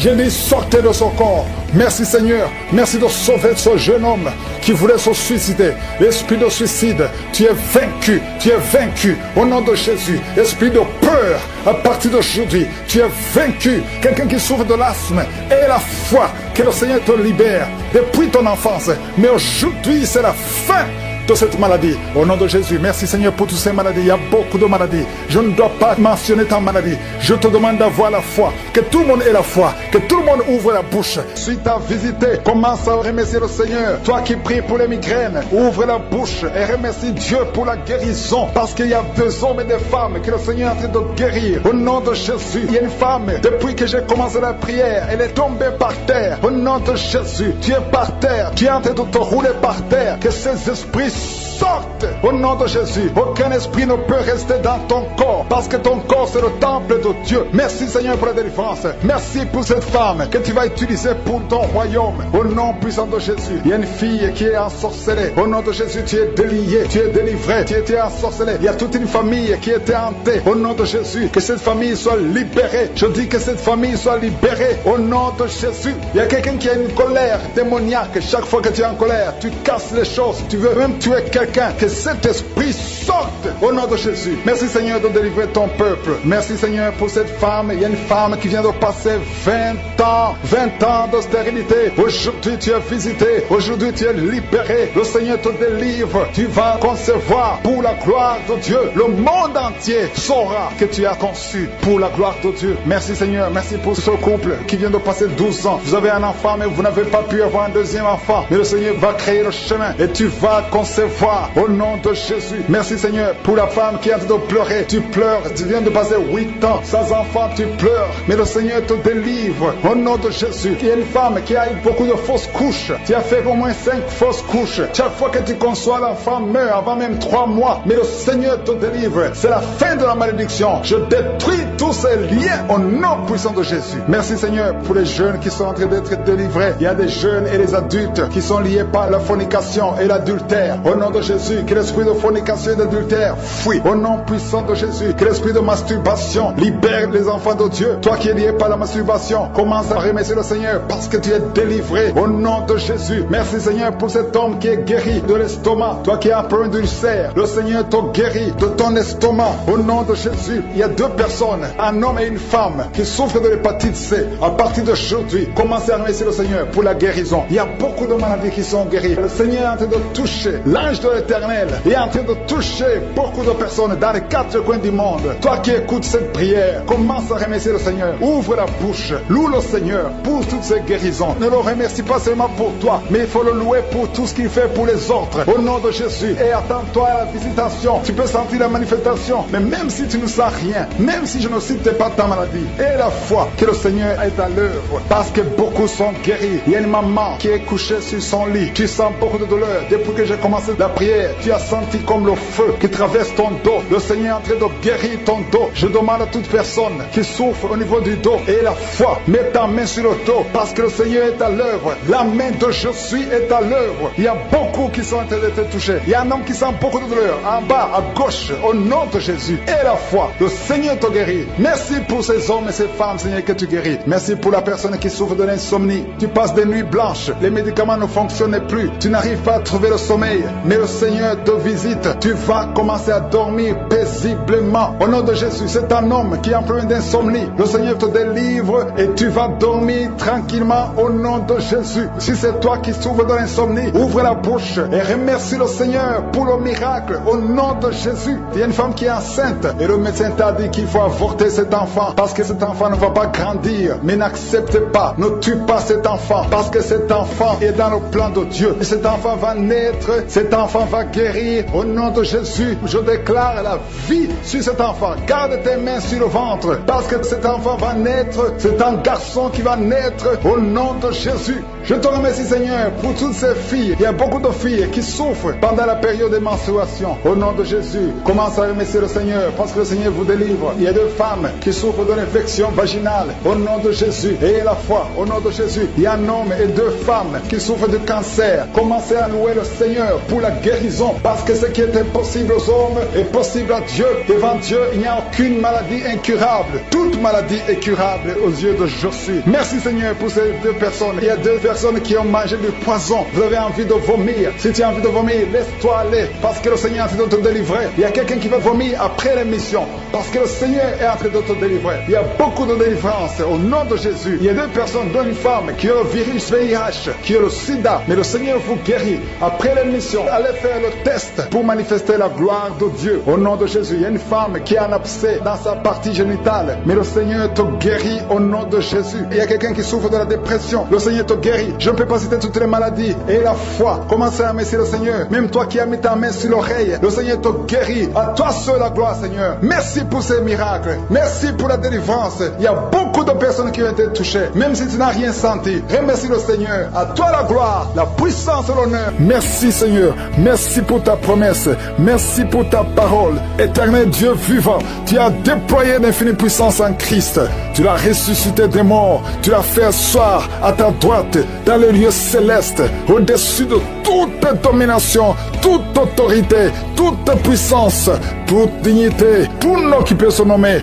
J'ai dit sortez de son corps. Merci Seigneur. Merci de sauver ce jeune homme qui voulait se suicider. L'esprit de suicide, tu es vaincu. Tu es vaincu au nom de Jésus. Esprit de peur, à partir d'aujourd'hui, tu es vaincu. Quelqu'un qui souffre de l'asthme et la foi que le Seigneur te libère depuis ton enfance. Mais aujourd'hui, c'est la fin de cette maladie. Au nom de Jésus, merci Seigneur pour toutes ces maladies. Il y a beaucoup de maladies. Je ne dois pas mentionner ta maladie. Je te demande d'avoir la foi. Que tout le monde ait la foi. Que tout le monde ouvre la bouche. Suite à visiter, commence à remercier le Seigneur. Toi qui pries pour les migraines, ouvre la bouche et remercie Dieu pour la guérison. Parce qu'il y a 2 hommes et des femmes que le Seigneur est en train de guérir. Au nom de Jésus, il y a une femme, depuis que j'ai commencé la prière, elle est tombée par terre. Au nom de Jésus, tu es par terre. Tu es en train de te rouler par terre. Que ces esprits sortent au nom de Jésus. Aucun esprit ne peut rester dans ton corps parce que ton corps c'est le temple de Dieu. Merci Seigneur pour la délivrance. Merci pour cette femme que tu vas utiliser pour ton royaume. Au nom puissant de Jésus. Il y a une fille qui est ensorcelée. Au nom de Jésus, tu es délié, tu es délivré, tu étais ensorcelé. Il y a toute une famille qui était hantée. Au nom de Jésus, que cette famille soit libérée. Je dis que cette famille soit libérée. Au nom de Jésus. Il y a quelqu'un qui a une colère démoniaque. Chaque fois que tu es en colère, tu casses les choses. Tu veux même tuer quelqu'un. Que cet esprit sorte au nom de Jésus. Merci Seigneur de délivrer ton peuple. Merci Seigneur pour cette femme. Il y a une femme qui vient de passer 20 ans de stérilité. Aujourd'hui tu es visité. Aujourd'hui tu es libéré. Le Seigneur te délivre. Tu vas concevoir pour la gloire de Dieu. Le monde entier saura que tu as conçu pour la gloire de Dieu. Merci Seigneur. Merci pour ce couple qui vient de passer 12 ans. Vous avez un enfant mais vous n'avez pas pu avoir un deuxième enfant. Mais le Seigneur va créer le chemin et tu vas concevoir au nom de Jésus. Merci Seigneur pour la femme qui est en train de pleurer. Tu pleures, tu viens de passer 8 ans sans enfant, tu pleures. Mais le Seigneur te délivre au nom de Jésus. Il y a une femme qui a eu beaucoup de fausses couches. Tu as fait au moins 5 fausses couches. Chaque fois que tu conçois, l'enfant meurt avant même 3 mois. Mais le Seigneur te délivre. C'est la fin de la malédiction. Je détruis tous ces liens au nom puissant de Jésus. Merci Seigneur pour les jeunes qui sont en train d'être délivrés. Il y a des jeunes et des adultes qui sont liés par la fornication et l'adultère. Au nom de Jésus, que l'esprit de fornication et d'adultère fuit. Au nom puissant de Jésus, que l'esprit de masturbation libère les enfants de Dieu. Toi qui es lié par la masturbation, commence à remercier le Seigneur parce que tu es délivré. Au nom de Jésus, merci Seigneur pour cet homme qui est guéri de l'estomac. Toi qui as un problème d'ulcère, le Seigneur te guérit de ton estomac. Au nom de Jésus, il y a 2 personnes, un homme et une femme, qui souffrent de l'hépatite C. À partir d'aujourd'hui, commencez à remercier le Seigneur pour la guérison. Il y a beaucoup de maladies qui sont guéries. Le Seigneur est en train de toucher l'ange de l'Éternel est en train de toucher beaucoup de personnes dans les 4 coins du monde. Toi qui écoutes cette prière, commence à remercier le Seigneur. Ouvre la bouche, loue le Seigneur pour toutes ces guérisons. Ne le remercie pas seulement pour toi, mais il faut le louer pour tout ce qu'il fait pour les autres. Au nom de Jésus, et attends-toi à la visitation. Tu peux sentir la manifestation, mais même si tu ne sens rien, même si je ne cite pas ta maladie, et la foi que le Seigneur est à l'œuvre, parce que beaucoup sont guéris. Il y a une maman qui est couchée sur son lit. Tu sens beaucoup de douleur. Depuis que j'ai commencé la prière, tu as senti comme le feu qui traverse ton dos. Le Seigneur est en train de guérir ton dos. Je demande à toute personne qui souffre au niveau du dos et la foi, mets ta main sur le dos parce que le Seigneur est à l'œuvre. La main de je suis est à l'œuvre. Il y a beaucoup qui sont en train d'être touchés. Il y a un homme qui sent beaucoup de douleur en bas, à gauche, au nom de Jésus. Et la foi, le Seigneur te guérit. Merci pour ces hommes et ces femmes, Seigneur, que tu guéris. Merci pour la personne qui souffre de l'insomnie. Tu passes des nuits blanches, les médicaments ne fonctionnent plus. Tu n'arrives pas à trouver le sommeil, mais le Seigneur te visite. Tu vas commencer à dormir paisiblement. Au nom de Jésus, c'est un homme qui est en problème d'insomnie. Le Seigneur te délivre et tu vas dormir tranquillement au nom de Jésus. Si c'est toi qui souffres de l'insomnie, ouvre la bouche et remercie le Seigneur pour le miracle au nom de Jésus. Il y a une femme qui est enceinte et le médecin t'a dit qu'il faut avorter cet enfant parce que cet enfant ne va pas grandir. Mais n'accepte pas, ne tue pas cet enfant parce que cet enfant est dans le plan de Dieu. Et cet enfant va naître, cet enfant va guérir au nom de Jésus. Jésus, je déclare la vie sur cet enfant. Garde tes mains sur le ventre, parce que cet enfant va naître, c'est un garçon qui va naître au nom de Jésus. Je te remercie, Seigneur, pour toutes ces filles. Il y a beaucoup de filles qui souffrent pendant la période de menstruation. Au nom de Jésus, commence à remercier le Seigneur, parce que le Seigneur vous délivre. Il y a deux femmes qui souffrent d'une infection vaginale. Au nom de Jésus, ayez la foi. Au nom de Jésus, il y a un homme et deux femmes qui souffrent de cancer. Commencez à louer le Seigneur pour la guérison, parce que ce qui est impossible aux hommes est possible à Dieu. Devant Dieu, il n'y a aucune maladie incurable. Toute maladie est curable aux yeux de Jésus. Merci, Seigneur, pour ces deux personnes. Il y a deux personnes qui ont mangé du poison. Vous avez envie de vomir. Si tu as envie de vomir, laisse-toi aller, parce que le Seigneur est en train de te délivrer. Il y a quelqu'un qui va vomir après l'émission, parce que le Seigneur est en train de te délivrer. Il y a beaucoup de délivrance au nom de Jésus. Il y a deux personnes, dont une femme qui a le virus VIH, qui a le sida, mais le Seigneur vous guérit. Après l'émission, allez faire le test pour manifester la gloire de Dieu au nom de Jésus. Il y a une femme qui a un abcès dans sa partie génitale, mais le Seigneur te guérit au nom de Jésus. Il y a quelqu'un qui souffre de la dépression, le Seigneur te guérit. Je ne peux pas citer toutes les maladies. Et la foi, commencez à remercier le Seigneur. Même toi qui as mis ta main sur l'oreille, le Seigneur te guérit. À toi seul la gloire, Seigneur. Merci pour ces miracles. Merci pour la délivrance. Il y a beaucoup de personnes qui ont été touchées, même si tu n'as rien senti. Remercie le Seigneur. À toi la gloire, la puissance et l'honneur. Merci, Seigneur. Merci pour ta promesse. Merci pour ta parole. Éternel Dieu vivant, tu as déployé l'infinie puissance en Christ. Tu l'as ressuscité des morts. Tu l'as fait asseoir à ta droite dans les lieux célestes, au-dessus de toute domination, toute autorité, toute puissance, toute dignité, tout nom qui peut se nommer.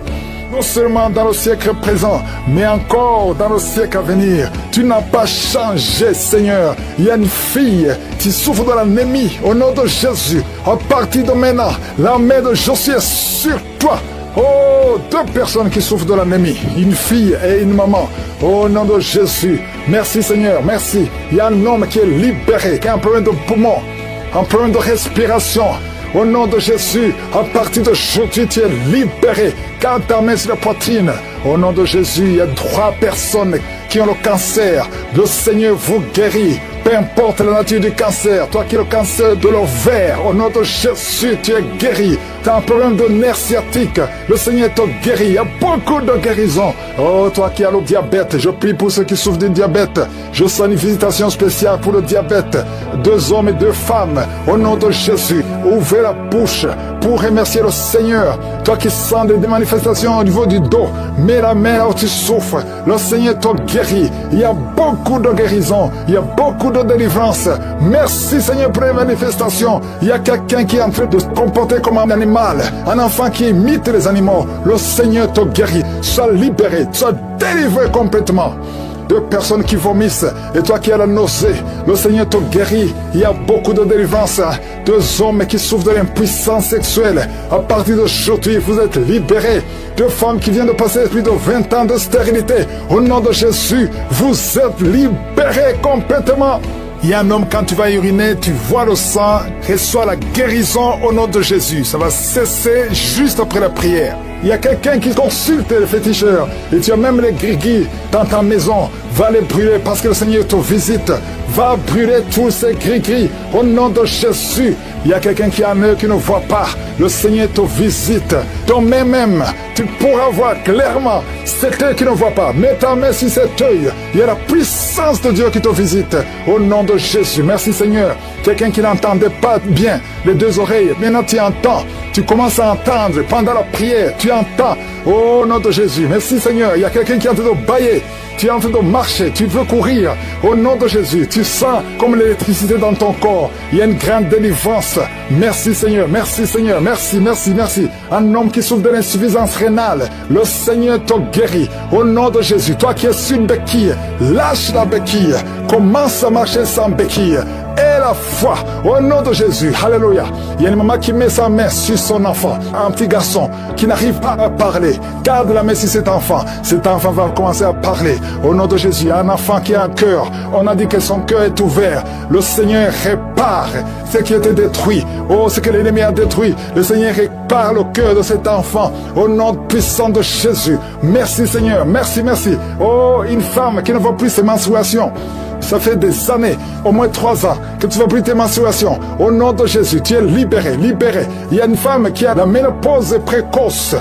Non seulement dans le siècle présent, mais encore dans le siècle à venir. Tu n'as pas changé, Seigneur. Il y a une fille qui souffre de l'anémie au nom de Jésus. À partir de maintenant, la main de Jésus est sur toi. Oh, deux personnes qui souffrent de l'anémie, une fille et une maman. Au nom de Jésus, merci Seigneur, merci. Il y a un homme qui est libéré, qui a un problème de poumon, un problème de respiration. Au nom de Jésus, à partir d'aujourd'hui, tu es libéré. Quand ta main sur la poitrine, au nom de Jésus, il y a 3 personnes qui ont le cancer. Le Seigneur vous guérit. Peu importe la nature du cancer, toi qui as le cancer de l'ovaire, au nom de Jésus, tu es guéri. Tu as un problème de nerf sciatique, le Seigneur te guérit. Il y a beaucoup de guérisons. Oh, toi qui as le diabète, je prie pour ceux qui souffrent du diabète. Je sens une visitation spéciale pour le diabète. 2 hommes et 2 femmes, au nom de Jésus, ouvrez la bouche pour remercier le Seigneur. Toi qui sens des manifestations au niveau du dos, mets la main là où tu souffres. Le Seigneur te guérit. Il y a beaucoup de guérisons, il y a beaucoup de délivrance. Merci Seigneur pour les manifestations. Il y a quelqu'un qui est en train de se comporter comme un animal, un enfant qui imite les animaux. Le Seigneur te guérit. Sois libéré, sois délivré complètement. 2 personnes qui vomissent et toi qui as la nausée, le Seigneur te guérit. Il y a beaucoup de délivrance. 2 hommes qui souffrent de l'impuissance sexuelle, à partir d'aujourd'hui vous êtes libérés. 2 femmes qui viennent de passer plus de 20 ans de stérilité, au nom de Jésus vous êtes libérés complètement. Il y a un homme, quand tu vas uriner, tu vois le sang, reçois la guérison au nom de Jésus. Ça va cesser juste après la prière. Il y a quelqu'un qui consulte les féticheurs et tu as même les gris-gris dans ta maison. Va les brûler parce que le Seigneur te visite. Va brûler tous ces gris-gris au nom de Jésus. Il y a quelqu'un qui a un œil qui ne voit pas. Le Seigneur te visite. Ton main même, tu pourras voir clairement cet œil qui ne voit pas. Mets ta main sur cet œil. Il y a la puissance de Dieu qui te visite. Au nom de Jésus. Merci Seigneur. Quelqu'un qui n'entendait pas bien les 2 oreilles. Maintenant tu entends. Tu commences à entendre pendant la prière. Tu entends. Au nom de Jésus. Merci Seigneur. Il y a quelqu'un qui est en train de bailler. Tu es en train de marcher, tu veux courir. Au nom de Jésus, tu sens comme l'électricité dans ton corps. Il y a une grande délivrance. Merci Seigneur, merci Seigneur, merci, merci, merci. Un homme qui souffre de l'insuffisance rénale, le Seigneur te guérit. Au nom de Jésus, toi qui es sur une béquille, lâche la béquille. Commence à marcher sans béquille. Et la foi, au nom de Jésus, alléluia. Il y a une maman qui met sa main sur son enfant, un petit garçon qui n'arrive pas à parler. Garde la main sur cet enfant va commencer à parler. Au nom de Jésus, un enfant qui a un cœur, on a dit que son cœur est ouvert. Le Seigneur répare ce qui était détruit. Oh, ce que l'ennemi a détruit, le Seigneur répare le cœur de cet enfant. Au nom puissant de Jésus, merci Seigneur, merci, merci. Oh, une femme qui ne voit plus ses menstruations. Ça fait des années, au moins 3 ans, que tu vas plus tes menstruations. Au nom de Jésus, tu es libéré, libéré. Il y a une femme qui a la ménopause précoce.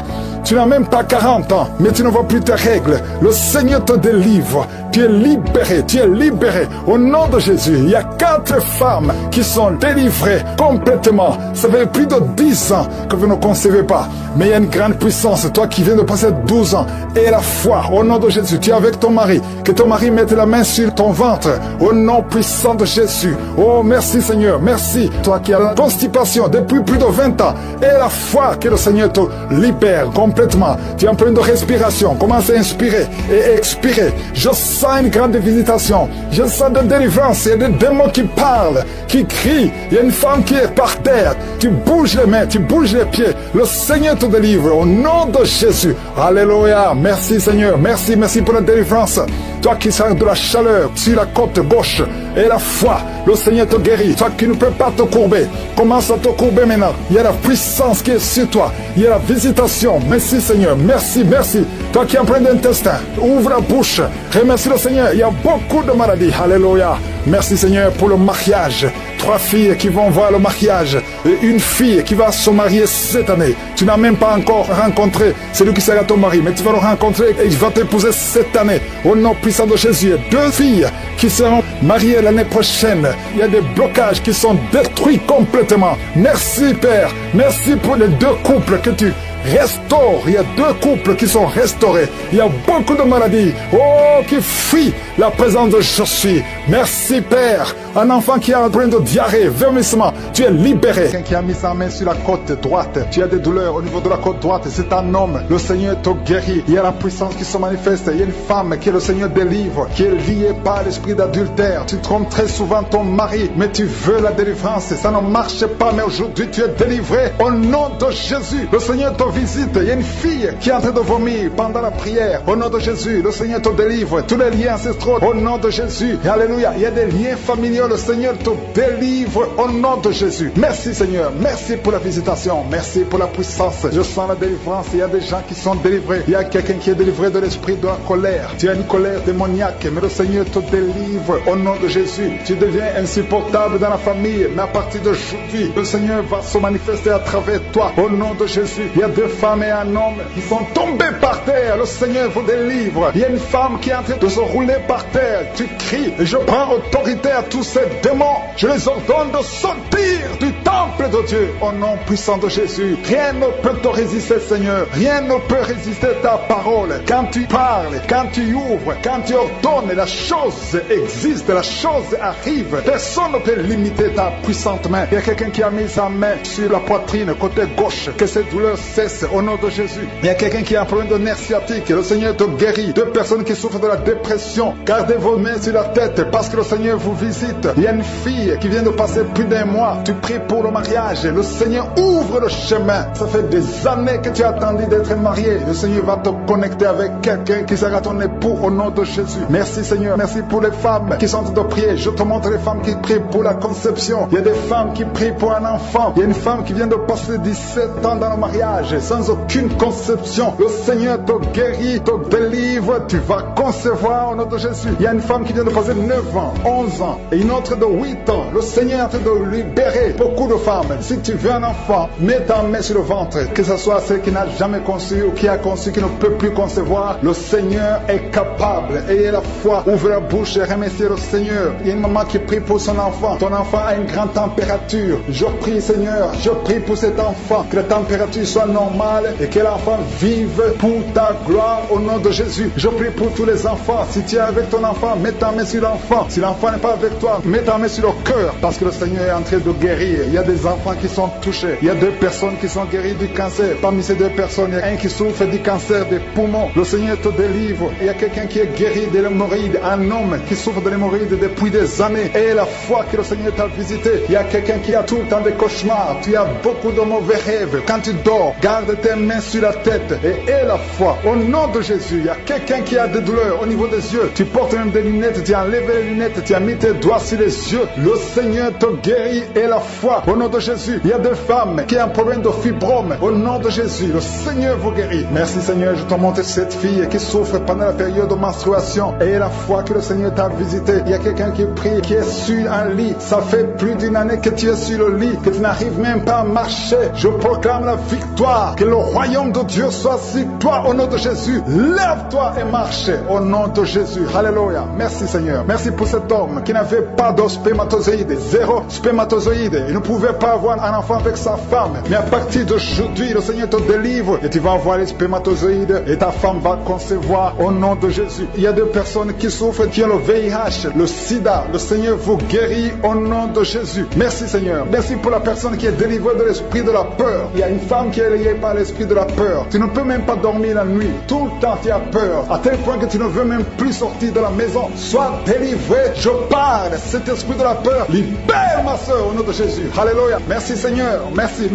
Tu n'as même pas 40 ans, mais tu ne vois plus tes règles. Le Seigneur te délivre. Tu es libéré, tu es libéré. Au nom de Jésus, il y a 4 femmes qui sont délivrées complètement. Ça fait plus de 10 ans que vous ne concevez pas. Mais il y a une grande puissance. Toi qui viens de passer 12 ans, et la foi, au nom de Jésus, tu es avec ton mari. Que ton mari mette la main sur ton ventre. Au nom puissant de Jésus. Oh, merci Seigneur, merci. Toi qui as la constipation depuis plus de 20 ans, et la foi que le Seigneur te libère complètement. Tu es en pleine de respiration. Commence à inspirer et expirer. Je sens une grande visitation. Je sens de délivrance. Il y a des démons qui parlent, qui crient. Il y a une femme qui est par terre. Tu bouges les mains, tu bouges les pieds. Le Seigneur te délivre au nom de Jésus. Alléluia. Merci Seigneur. Merci, merci pour la délivrance. Toi qui sens de la chaleur sur la côte gauche et la foi, le Seigneur te guérit. Toi qui ne peux pas te courber, commence à te courber maintenant. Il y a la puissance qui est sur toi. Il y a la visitation. Merci Seigneur. Merci, merci. Toi qui es en plein d'intestin, ouvre la bouche. Remercie le Seigneur. Il y a beaucoup de maladies. Alléluia. Merci Seigneur pour le mariage. 3 filles qui vont voir le mariage. Et une fille qui va se marier cette année. Tu n'as même pas encore rencontré celui qui sera ton mari, mais tu vas le rencontrer et il va t'épouser cette année. Au nom puissant de Jésus. 2 filles qui seront mariées l'année prochaine. Il y a des blocages qui sont détruits complètement. Merci Père. Merci pour les 2 couples que tu restaure. Il y a 2 couples qui sont restaurés. Il y a beaucoup de maladies. Oh, qui fuient la présence de je suis. Merci Père. Un enfant qui a un problème de diarrhée, vomissement, tu es libéré. Quelqu'un qui a mis sa main sur la côte droite, tu as des douleurs au niveau de la côte droite, c'est un homme. Le Seigneur te guérit. Il y a la puissance qui se manifeste. Il y a une femme qui le Seigneur délivre, qui est liée par l'esprit d'adultère. Tu trompes très souvent ton mari, mais tu veux la délivrance. Ça ne marche pas, mais aujourd'hui tu es délivré. Au nom de Jésus, le Seigneur te visite. Il y a une fille qui est en train de vomir pendant la prière. Au nom de Jésus, le Seigneur te délivre. Tous les liens ancestraux, au nom de Jésus. Alléluia. Il y a des liens familiaux. Le Seigneur te délivre au nom de Jésus. Merci Seigneur. Merci pour la visitation. Merci pour la puissance. Je sens la délivrance. Il y a des gens qui sont délivrés. Il y a quelqu'un qui est délivré de l'esprit de la colère. Tu as une colère démoniaque, mais le Seigneur te délivre au nom de Jésus. Tu deviens insupportable dans la famille, mais à partir d'aujourd'hui, le Seigneur va se manifester à travers toi au nom de Jésus. Il y a 2 femmes et un homme qui sont tombés par terre. Le Seigneur vous délivre. Il y a une femme qui est en train de se rouler par terre. Tu cries et je prends autorité à tous ces démons. Je les ordonne de sortir du temple de Dieu au nom puissant de Jésus. Rien ne peut te résister, Seigneur. Rien ne peut résister ta parole. Quand tu parles, quand tu ouvres, quand tu ordonnes, la chose existe, la chose arrive. Personne ne peut limiter ta puissante main. Il y a quelqu'un qui a mis sa main sur la poitrine, côté gauche, que cette douleur cesse au nom de Jésus. Il y a quelqu'un qui a un problème de nerf sciatique. Le Seigneur te guérit. 2 personnes qui souffrent de la dépression. Gardez vos mains sur la tête parce que le Seigneur vous visite. Il y a une fille qui vient de passer plus d'1 mois. Tu pries pour le mariage. Le Seigneur ouvre le chemin. Ça fait des années que tu as attendu d'être marié. Le Seigneur va te connecter avec quelqu'un qui sera ton époux au nom de Jésus. Merci Seigneur. Merci pour les femmes qui sont en train de prier. Je te montre les femmes qui prient pour la conception. Il y a des femmes qui prient pour un enfant. Il y a une femme qui vient de passer 17 ans dans le mariage sans aucune conception. Le Seigneur te guérit, te délivre. Tu vas concevoir au nom de Jésus. Il y a une femme qui vient de passer 9 ans, 11 ans et une autre de 8 ans. Le Seigneur est en train de libérer beaucoup de femmes. Si tu veux un enfant, mets ta main sur le ventre. Que ce soit celle qui n'a jamais conçu ou qui a conçu, qui ne peut plus concevoir. Le Seigneur est capable. Ayez la foi. Ouvre la bouche et remerciez le Seigneur. Il y a une maman qui prie pour son enfant. Ton enfant a une grande température. Je prie Seigneur. Je prie pour cet enfant. Que la température soit normale et que l'enfant vive pour ta gloire au nom de Jésus. Je prie pour tous les enfants. Si tu es avec ton enfant, mets ta main sur l'enfant. Si l'enfant n'est pas avec toi, mets ta main sur le cœur parce que le Seigneur est en train de guérir. Il y a des enfants qui sont touchés. Il y a 2 personnes qui sont guéries du cancer. Parmi ces 2 personnes, il y a un qui souffre du cancer des poumons. Le Seigneur te délivre. Il y a quelqu'un qui est guéri de l'hémorroïde. Un homme qui souffre de l'hémorroïde depuis des années. Et la foi que le Seigneur t'a visité. Il y a quelqu'un qui a tout le temps des cauchemars. Tu as beaucoup de mauvais rêves. Quand tu dors, garde tes mains sur la tête et aie la foi. Au nom de Jésus, il y a quelqu'un qui a des douleurs au niveau des yeux. Tu portes même des lunettes. Tu as enlevé les lunettes. Tu as mis tes doigts sur les yeux. Le Seigneur te guérit et la foi. Au Au nom de Jésus, il y a des femmes qui ont un problème de fibrome. Au nom de Jésus, le Seigneur vous guérit. Merci Seigneur, je te montre cette fille qui souffre pendant la période de menstruation. Et la fois que le Seigneur t'a visité, il y a quelqu'un qui prie, qui est sur un lit. Ça fait plus d'une année que tu es sur le lit, que tu n'arrives même pas à marcher. Je proclame la victoire, que le royaume de Dieu soit sur toi au nom de Jésus. Lève-toi et marche au nom de Jésus. Alléluia. Merci Seigneur. Merci pour cet homme qui n'avait pas de spermatozoïdes, zéro spermatozoïde. Il ne pouvait pas avoir un enfant avec sa femme. Mais à partir d'aujourd'hui, le Seigneur te délivre et tu vas avoir les spermatozoïdes et ta femme va concevoir au nom de Jésus. Il y a des personnes qui souffrent, qui ont le VIH, le sida. Le Seigneur vous guérit au nom de Jésus. Merci Seigneur. Merci pour la personne qui est délivrée de l'esprit de la peur. Il y a une femme qui est liée par l'esprit de la peur. Tu ne peux même pas dormir la nuit. Tout le temps tu as peur. À tel point que tu ne veux même plus sortir de la maison. Sois délivré. Je parle. Cet esprit de la peur, libère ma soeur au nom de Jésus. Alléluia. Merci Seigneur. Merci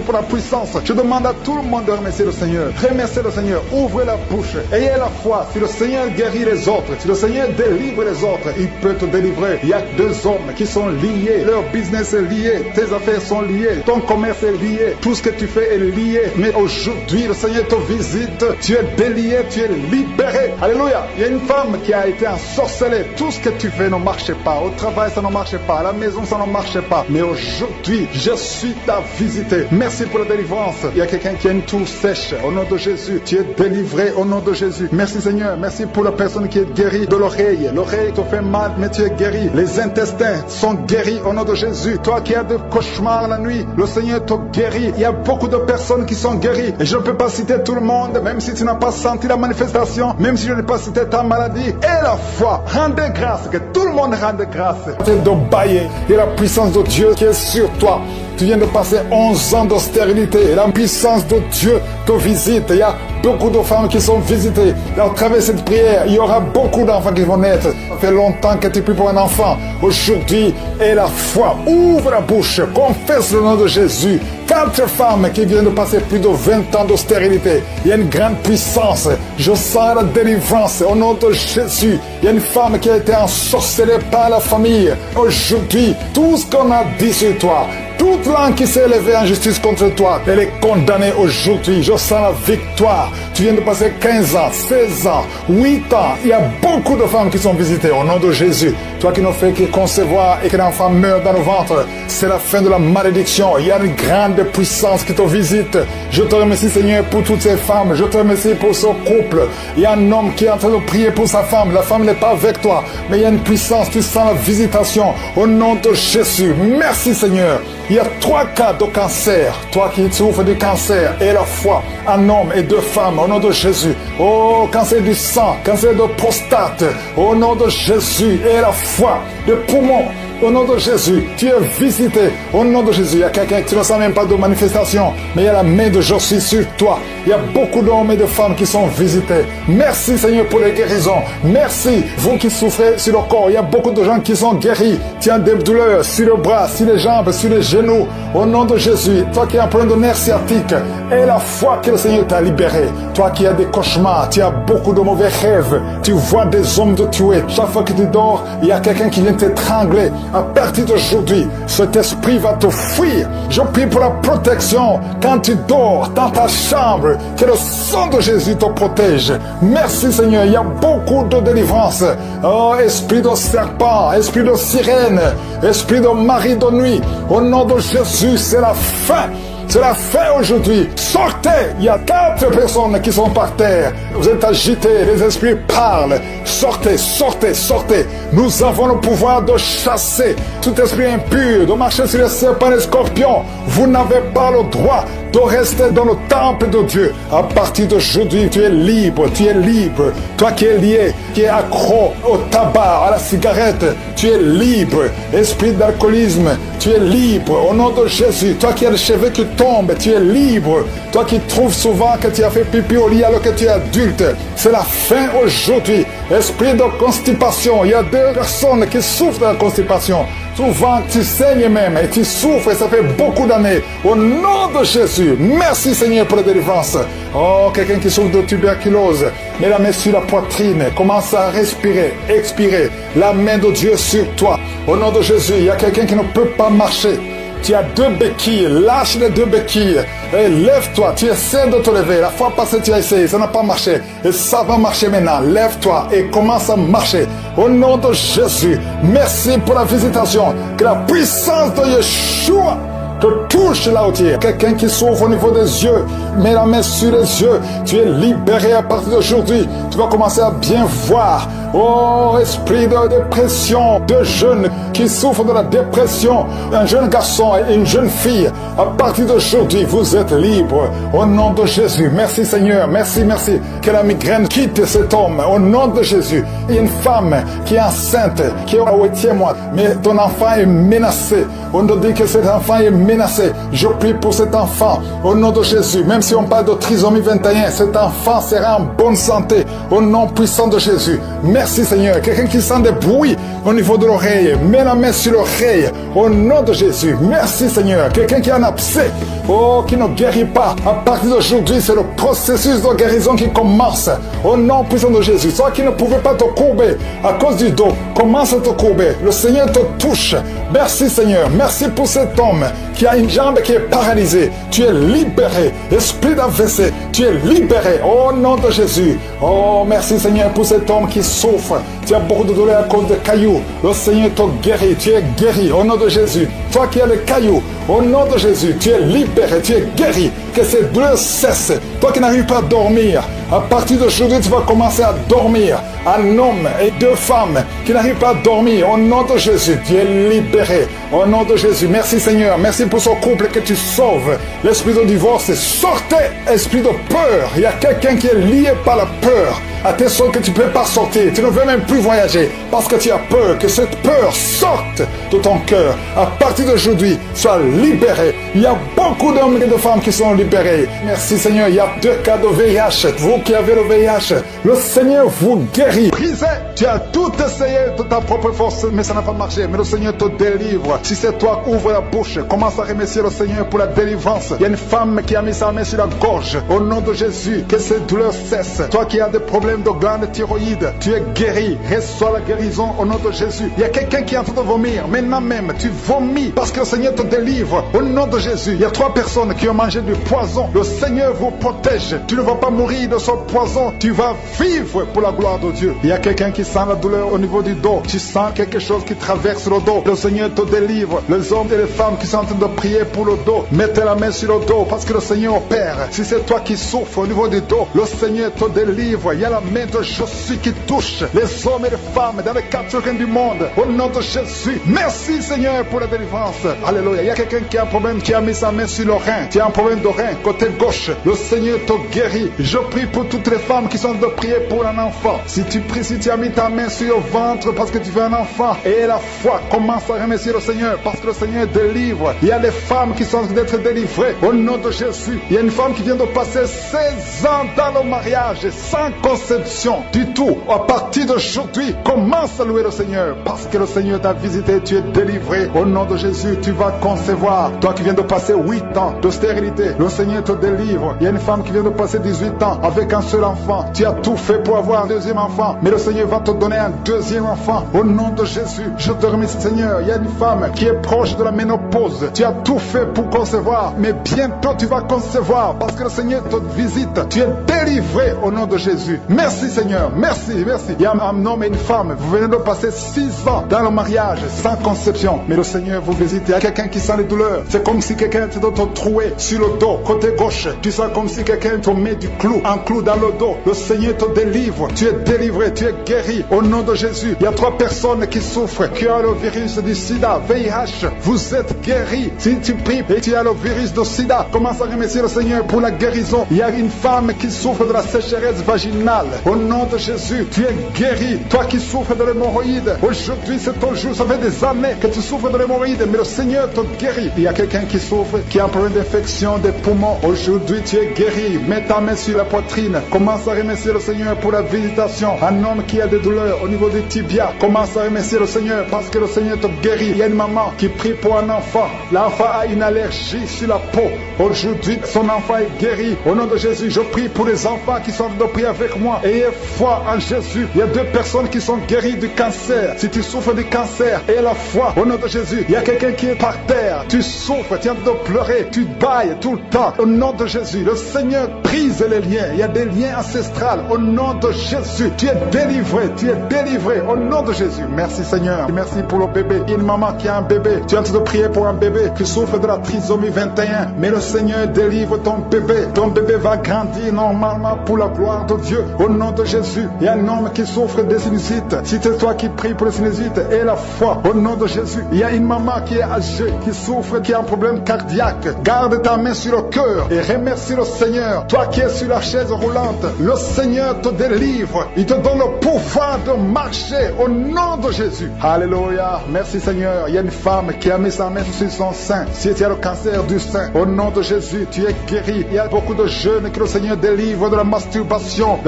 pour la puissance. Je demande à tout le monde de remercier le Seigneur. Remerciez le Seigneur. Ouvrez la bouche. Ayez la foi. Si le Seigneur guérit les autres, si le Seigneur délivre les autres, il peut te délivrer. Il y a deux hommes qui sont liés. Leur business est lié. Tes affaires sont liées. Ton commerce est lié. Tout ce que tu fais est lié. Mais aujourd'hui, le Seigneur te visite. Tu es délié. Tu es libéré. Alléluia. Il y a une femme qui a été ensorcelée. Tout ce que tu fais ne marche pas. Au travail, ça ne marche pas. À la maison, ça ne marche pas. Mais aujourd'hui, je suis ta visité. Merci pour la délivrance. Il y a quelqu'un qui a une toux sèche. Au nom de Jésus, tu es délivré au nom de Jésus. Merci Seigneur. Merci pour la personne qui est guérie de l'oreille. L'oreille te fait mal, mais tu es guéri. Les intestins sont guéris au nom de Jésus. Toi qui as des cauchemars la nuit, le Seigneur te guérit. Il y a beaucoup de personnes qui sont guéries. Et je ne peux pas citer tout le monde, même si tu n'as pas senti la manifestation, même si je n'ai pas cité ta maladie. Et la foi, rendez grâce, que tout le monde rende grâce. De bailler, et la puissance de Dieu qui est sur toi. Tu viens de passer 11 ans d'austérité. La puissance de Dieu te visite. Il y a beaucoup de femmes qui sont visitées. À travers cette prière, il y aura beaucoup d'enfants qui vont naître. Ça fait longtemps que tu pries pour un enfant. Aujourd'hui, et la foi. Ouvre la bouche. Confesse le nom de Jésus. 4 femmes qui viennent de passer plus de 20 ans d'austérité. Il y a une grande puissance. Je sens la délivrance au nom de Jésus. Il y a une femme qui a été ensorcelée par la famille. Aujourd'hui, tout ce qu'on a dit sur toi, toute langue qui s'est élevée en justice contre toi, elle est condamnée aujourd'hui. Je sens la victoire. Tu viens de passer 15 ans, 16 ans, 8 ans. Il y a beaucoup de femmes qui sont visitées au nom de Jésus. Toi qui ne fais que concevoir et que l'enfant meurt dans le ventre, c'est la fin de la malédiction. Il y a une grande puissance qui te visite. Je te remercie Seigneur pour toutes ces femmes. Je te remercie pour ce couple. Il y a un homme qui est en train de prier pour sa femme. La femme n'est pas avec toi, mais il y a une puissance. Tu sens la visitation au nom de Jésus. Merci Seigneur. Il y a 3 cas de cancer. Toi qui souffres du cancer et la foi, un homme et 2 femmes, au nom de Jésus. Oh, cancer du sang, cancer de prostate, au nom de Jésus et la foi, de poumons. Au nom de Jésus, tu es visité. Au nom de Jésus, il y a quelqu'un qui ne sent même pas de manifestation, mais il y a la main de Jésus sur toi. Il y a beaucoup d'hommes et de femmes qui sont visités. Merci Seigneur pour les guérisons. Merci, vous qui souffrez sur le corps. Il y a beaucoup de gens qui sont guéris. Tu as des douleurs sur le bras, sur les jambes, sur les genoux. Au nom de Jésus, toi qui as un problème de nerf sciatique, et la foi que le Seigneur t'a libéré. Toi qui as des cauchemars, tu as beaucoup de mauvais rêves. Tu vois des hommes te tuer. Chaque fois que tu dors, il y a quelqu'un qui vient t'étrangler. À partir d'aujourd'hui, cet esprit va te fuir. Je prie pour la protection quand tu dors dans ta chambre. Que le sang de Jésus te protège. Merci Seigneur, il y a beaucoup de délivrance. Oh, esprit de serpent, esprit de sirène, esprit de mari de nuit. Au nom de Jésus, c'est la fin. C'est la fin aujourd'hui. Sortez. Il y a 4 personnes qui sont par terre. Vous êtes agités. Les esprits parlent. Sortez, sortez, sortez. Nous avons le pouvoir de chasser tout esprit impur, de marcher sur les serpents et les scorpions. Vous n'avez pas le droit de rester dans le temple de Dieu. À partir d'aujourd'hui, tu es libre. Tu es libre. Toi qui es lié, qui es accro au tabac, à la cigarette, tu es libre. Esprit d'alcoolisme, tu es libre. Au nom de Jésus, toi qui as les cheveux qui tombent, tu es libre. Toi qui trouves souvent que tu as fait pipi au lit alors que tu es adulte, c'est la fin aujourd'hui. Esprit de constipation, il y a 2 personnes qui souffrent de la constipation. Souvent tu saignes même et tu souffres et ça fait beaucoup d'années. Au nom de Jésus, merci Seigneur pour la délivrance. Oh, quelqu'un qui souffre de tuberculose, mets la main sur la poitrine, commence à respirer, expirer. La main de Dieu sur toi. Au nom de Jésus, il y a quelqu'un qui ne peut pas marcher. Tu as 2 béquilles, lâche les 2 béquilles. Et lève-toi, tu essaies de te lever. La fois passée, tu as essayé, ça n'a pas marché. Et ça va marcher maintenant. Lève-toi et commence à marcher. Au nom de Jésus, merci pour la visitation. Que la puissance de Yeshua te touche là où tu es. Quelqu'un qui souffre au niveau des yeux, mets la main sur les yeux. Tu es libéré à partir d'aujourd'hui. Tu vas commencer à bien voir. Oh, esprit de dépression, de jeunes qui souffrent de la dépression, un jeune garçon et une jeune fille, à partir d'aujourd'hui, vous êtes libres. Au nom de Jésus, merci Seigneur, merci, merci. Que la migraine quitte cet homme, au nom de Jésus. Il y a une femme qui est enceinte, qui est au 8e mois, mais ton enfant est menacé. On te dit que cet enfant est menacé. Je prie pour cet enfant, au nom de Jésus. Même si on parle de trisomie 21, cet enfant sera en bonne santé, au nom puissant de Jésus. Merci Seigneur. Quelqu'un qui sent des bruits au niveau de l'oreille, mets la main sur l'oreille au nom de Jésus. Merci Seigneur. Quelqu'un qui a un abcès, oh, qui ne guérit pas, à partir d'aujourd'hui, c'est le processus de guérison qui commence au nom puissant de Jésus. Toi qui ne pouvais pas te courber à cause du dos, commence à te courber. Le Seigneur te touche. Merci Seigneur. Merci pour cet homme qui a une jambe qui est paralysée. Tu es libéré. Esprit d'AVC, tu es libéré au nom de Jésus. Oh, merci Seigneur pour cet homme qui souffre. Tu as beaucoup de douleur à cause de cailloux. Le Seigneur te guérit. Tu es guéri au nom de Jésus. Toi qui as les cailloux, au nom de Jésus, tu es libéré, tu es guéri. Que ces douleurs cessent. Toi qui n'arrives pas à dormir, à partir d'aujourd'hui, tu vas commencer à dormir. Un homme et 2 femmes qui n'arrivent pas à dormir, au nom de Jésus, tu es libéré. Au nom de Jésus, merci Seigneur. Merci pour ce couple que tu sauves. L'esprit de divorce, sortez, esprit de peur. Il y a quelqu'un qui est lié par la peur. À tes sortes que tu ne peux pas sortir. Tu ne veux même plus voyager parce que tu as peur. Que cette peur sorte de ton cœur. À partir d'aujourd'hui, sois libéré. Il y a beaucoup d'hommes et de femmes qui sont libérés. Merci Seigneur. Il y a 2 cas de VIH. Vous qui avez le VIH, le Seigneur vous guérit. Brisé, tu as tout essayé de ta propre force, mais ça n'a pas marché. Mais le Seigneur te délivre. Si c'est toi, ouvre la bouche. Commence à remercier le Seigneur pour la délivrance. Il y a une femme qui a mis sa main sur la gorge. Au nom de Jésus, que ces douleurs cessent. Toi qui as des problèmes de glande thyroïde, tu es guéri. Reçois la guérison au nom de Jésus. Il y a quelqu'un qui est en train de vomir. Maintenant même, tu vomis parce que le Seigneur te délivre. Au nom de Jésus, il y a 3 personnes qui ont mangé du poison. Le Seigneur vous protège. Tu ne vas pas mourir de ce poison. Tu vas vivre pour la gloire de Dieu. Il y a quelqu'un qui sent la douleur au niveau du dos. Tu sens quelque chose qui traverse le dos. Le Seigneur te délivre. Les hommes et les femmes qui sont en train de prier pour le dos, mettez la main sur le dos parce que le Seigneur opère. Si c'est toi qui souffres au niveau du dos, le Seigneur te délivre. Il y a la main de Jésus qui touche les hommes et les femmes dans les 4 coins du monde. Au nom de Jésus, merci Seigneur pour la délivrance. Alléluia. Il y a quelqu'un qui a un problème, qui a mis sa main sur le rein. Tu as un problème de rein, côté gauche. Le Seigneur te guérit. Je prie pour toutes les femmes qui sont en train de prier pour un enfant. Si tu pries, si tu as mis ta main sur le ventre parce que tu veux un enfant, et la foi, commence à remercier le Seigneur parce que le Seigneur délivre. Il y a des femmes qui sont en train d'être délivrées au nom de Jésus. Il y a une femme qui vient de passer 16 ans dans le mariage sans conception du tout. À partir d'aujourd'hui, commence à louer le Seigneur parce que le Seigneur t'a visité, tu es délivré. Au nom de Jésus, tu vas concevoir. Toi qui viens de passer 8 ans de stérilité, le Seigneur te délivre. Il y a une femme qui vient de passer 18 ans avec un seul enfant. Tu as tout fait pour avoir un 2e enfant, mais le Seigneur va te donner un 2e enfant. Au nom de Jésus, je te remercie Seigneur. Il y a une femme qui est proche de la ménopause. Tu as tout fait pour concevoir, mais bientôt tu vas concevoir parce que le Seigneur te visite. Tu es délivré au nom de Jésus. Merci Seigneur, merci, merci. Il y a un homme et une femme, vous venez de passer 6 ans dans le mariage sans conception, mais le Seigneur vous visite. Il y a quelqu'un qui sent les douleurs. C'est comme si quelqu'un te troué sur le dos, côté gauche. Tu sens comme si quelqu'un te met du clou, un clou dans le dos. Le Seigneur te délivre. Tu es délivré, tu es guéri au nom de Jésus. Il y a 3 personnes qui souffrent, qui ont le virus du sida, VIH. Vous êtes guéris. Si tu pries et tu as le virus du sida, commence à remercier le Seigneur pour la guérison. Il y a une femme qui souffre de la sécheresse vaginale. Au nom de Jésus, tu es guéri. Toi qui souffres de l'hémorroïde, aujourd'hui c'est ton jour. Ça fait des années que tu souffres de l'hémorroïde, mais le Seigneur te guérit. Il y a quelqu'un qui souffre, qui a un problème d'infection des poumons. Aujourd'hui tu es guéri. guéri. Mets ta main sur la poitrine. Commence à remercier le Seigneur pour la visitation. Un homme qui a des douleurs au niveau du tibia, commence à remercier le Seigneur parce que le Seigneur te guérit. Il y a une maman qui prie pour un enfant. L'enfant a une allergie sur la peau. Aujourd'hui, son enfant est guéri. Au nom de Jésus, je prie pour les enfants qui sont de prier avec moi. Ayez foi en Jésus. Il y a 2 personnes qui sont guéries du cancer. Si tu souffres du cancer, aie la foi. Au nom de Jésus, il y a quelqu'un qui est par terre. Tu souffres, tu es en train de pleurer, tu bailles tout le temps. Au nom de Jésus, le Seigneur brise les liens. Il y a des liens ancestrales. Au nom de Jésus, tu es délivré, tu es délivré. Au nom de Jésus, merci Seigneur. Merci pour le bébé. Il y a une maman qui a un bébé. Tu es en train de prier pour un bébé qui souffre de la trisomie 21. Mais le Seigneur délivre ton bébé. Ton bébé va grandir normalement pour la gloire de Dieu. Au nom de Jésus, il y a un homme qui souffre de sinusite. Si c'est toi qui pries pour le sinusite, aie la foi. Au nom de Jésus, il y a une maman qui est âgée, qui souffre, qui a un problème cardiaque. Garde ta main sur le cœur et remercie le Seigneur. Toi qui es sur la chaise roulante, le Seigneur te délivre. Il te donne le pouvoir de marcher au nom de Jésus. Alléluia. Merci Seigneur. Il y a une femme qui a mis sa main sur son sein. Si tu as le cancer du sein, au nom de Jésus, tu es guéri. Il y a beaucoup de jeunes que le Seigneur délivre de la masturbation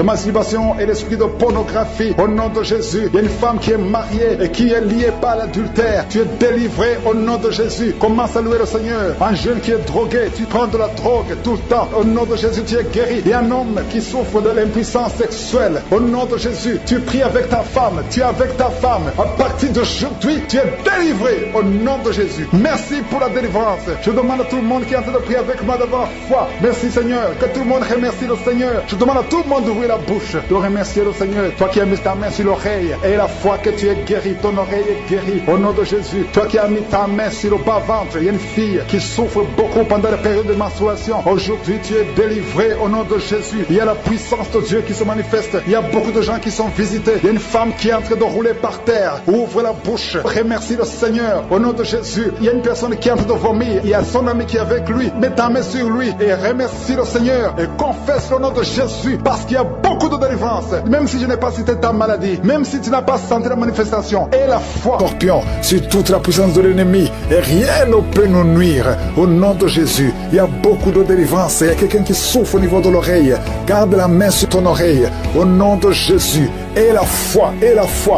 et l'esprit de pornographie. Au nom de Jésus, il y a une femme qui est mariée et qui est liée par l'adultère. Tu es délivré au nom de Jésus. Commence à louer le Seigneur. Un jeune qui est drogué, tu prends de la drogue tout le temps. Au nom de Jésus, tu es guéri. Il y a un homme qui souffre de l'impuissance sexuelle. Au nom de Jésus, tu pries avec ta femme. Tu es avec ta femme. À partir d'aujourd'hui, tu es délivré au nom de Jésus. Merci pour la délivrance. Je demande à tout le monde qui est en train de prier avec moi d'avoir foi. Merci Seigneur. Que tout le monde remercie le Seigneur. Je demande à tout le monde d'ouvrir la bouche, de remercier le Seigneur. Toi qui as mis ta main sur l'oreille, et la foi que tu es guéri, ton oreille est guérie. Au nom de Jésus. Toi qui as mis ta main sur le bas-ventre, il y a une fille qui souffre beaucoup pendant la période de menstruation. Aujourd'hui, tu es délivré au nom de Jésus. Il y a la puissance de Dieu qui se manifeste. Il y a beaucoup de gens qui sont visités. Il y a une femme qui est en train de rouler par terre. Ouvre la bouche. Remercie le Seigneur. Au nom de Jésus. Il y a une personne qui est en train de vomir. Il y a son ami qui est avec lui. Mets ta main sur lui et remercie le Seigneur. Et confesse le nom de Jésus. Parce qu'il y a beaucoup de délivrance. Même si je n'ai pas cité ta maladie. Même si tu n'as pas senti la manifestation. Et la foi. Scorpion, sur toute la puissance de l'ennemi. Et rien ne peut nous nuire. Au nom de Jésus. Il y a beaucoup de délivrance. Il y a quelqu'un qui souffre au niveau de l'oreille. Garde la main sur ton oreille. Au nom de Jésus. Et la foi,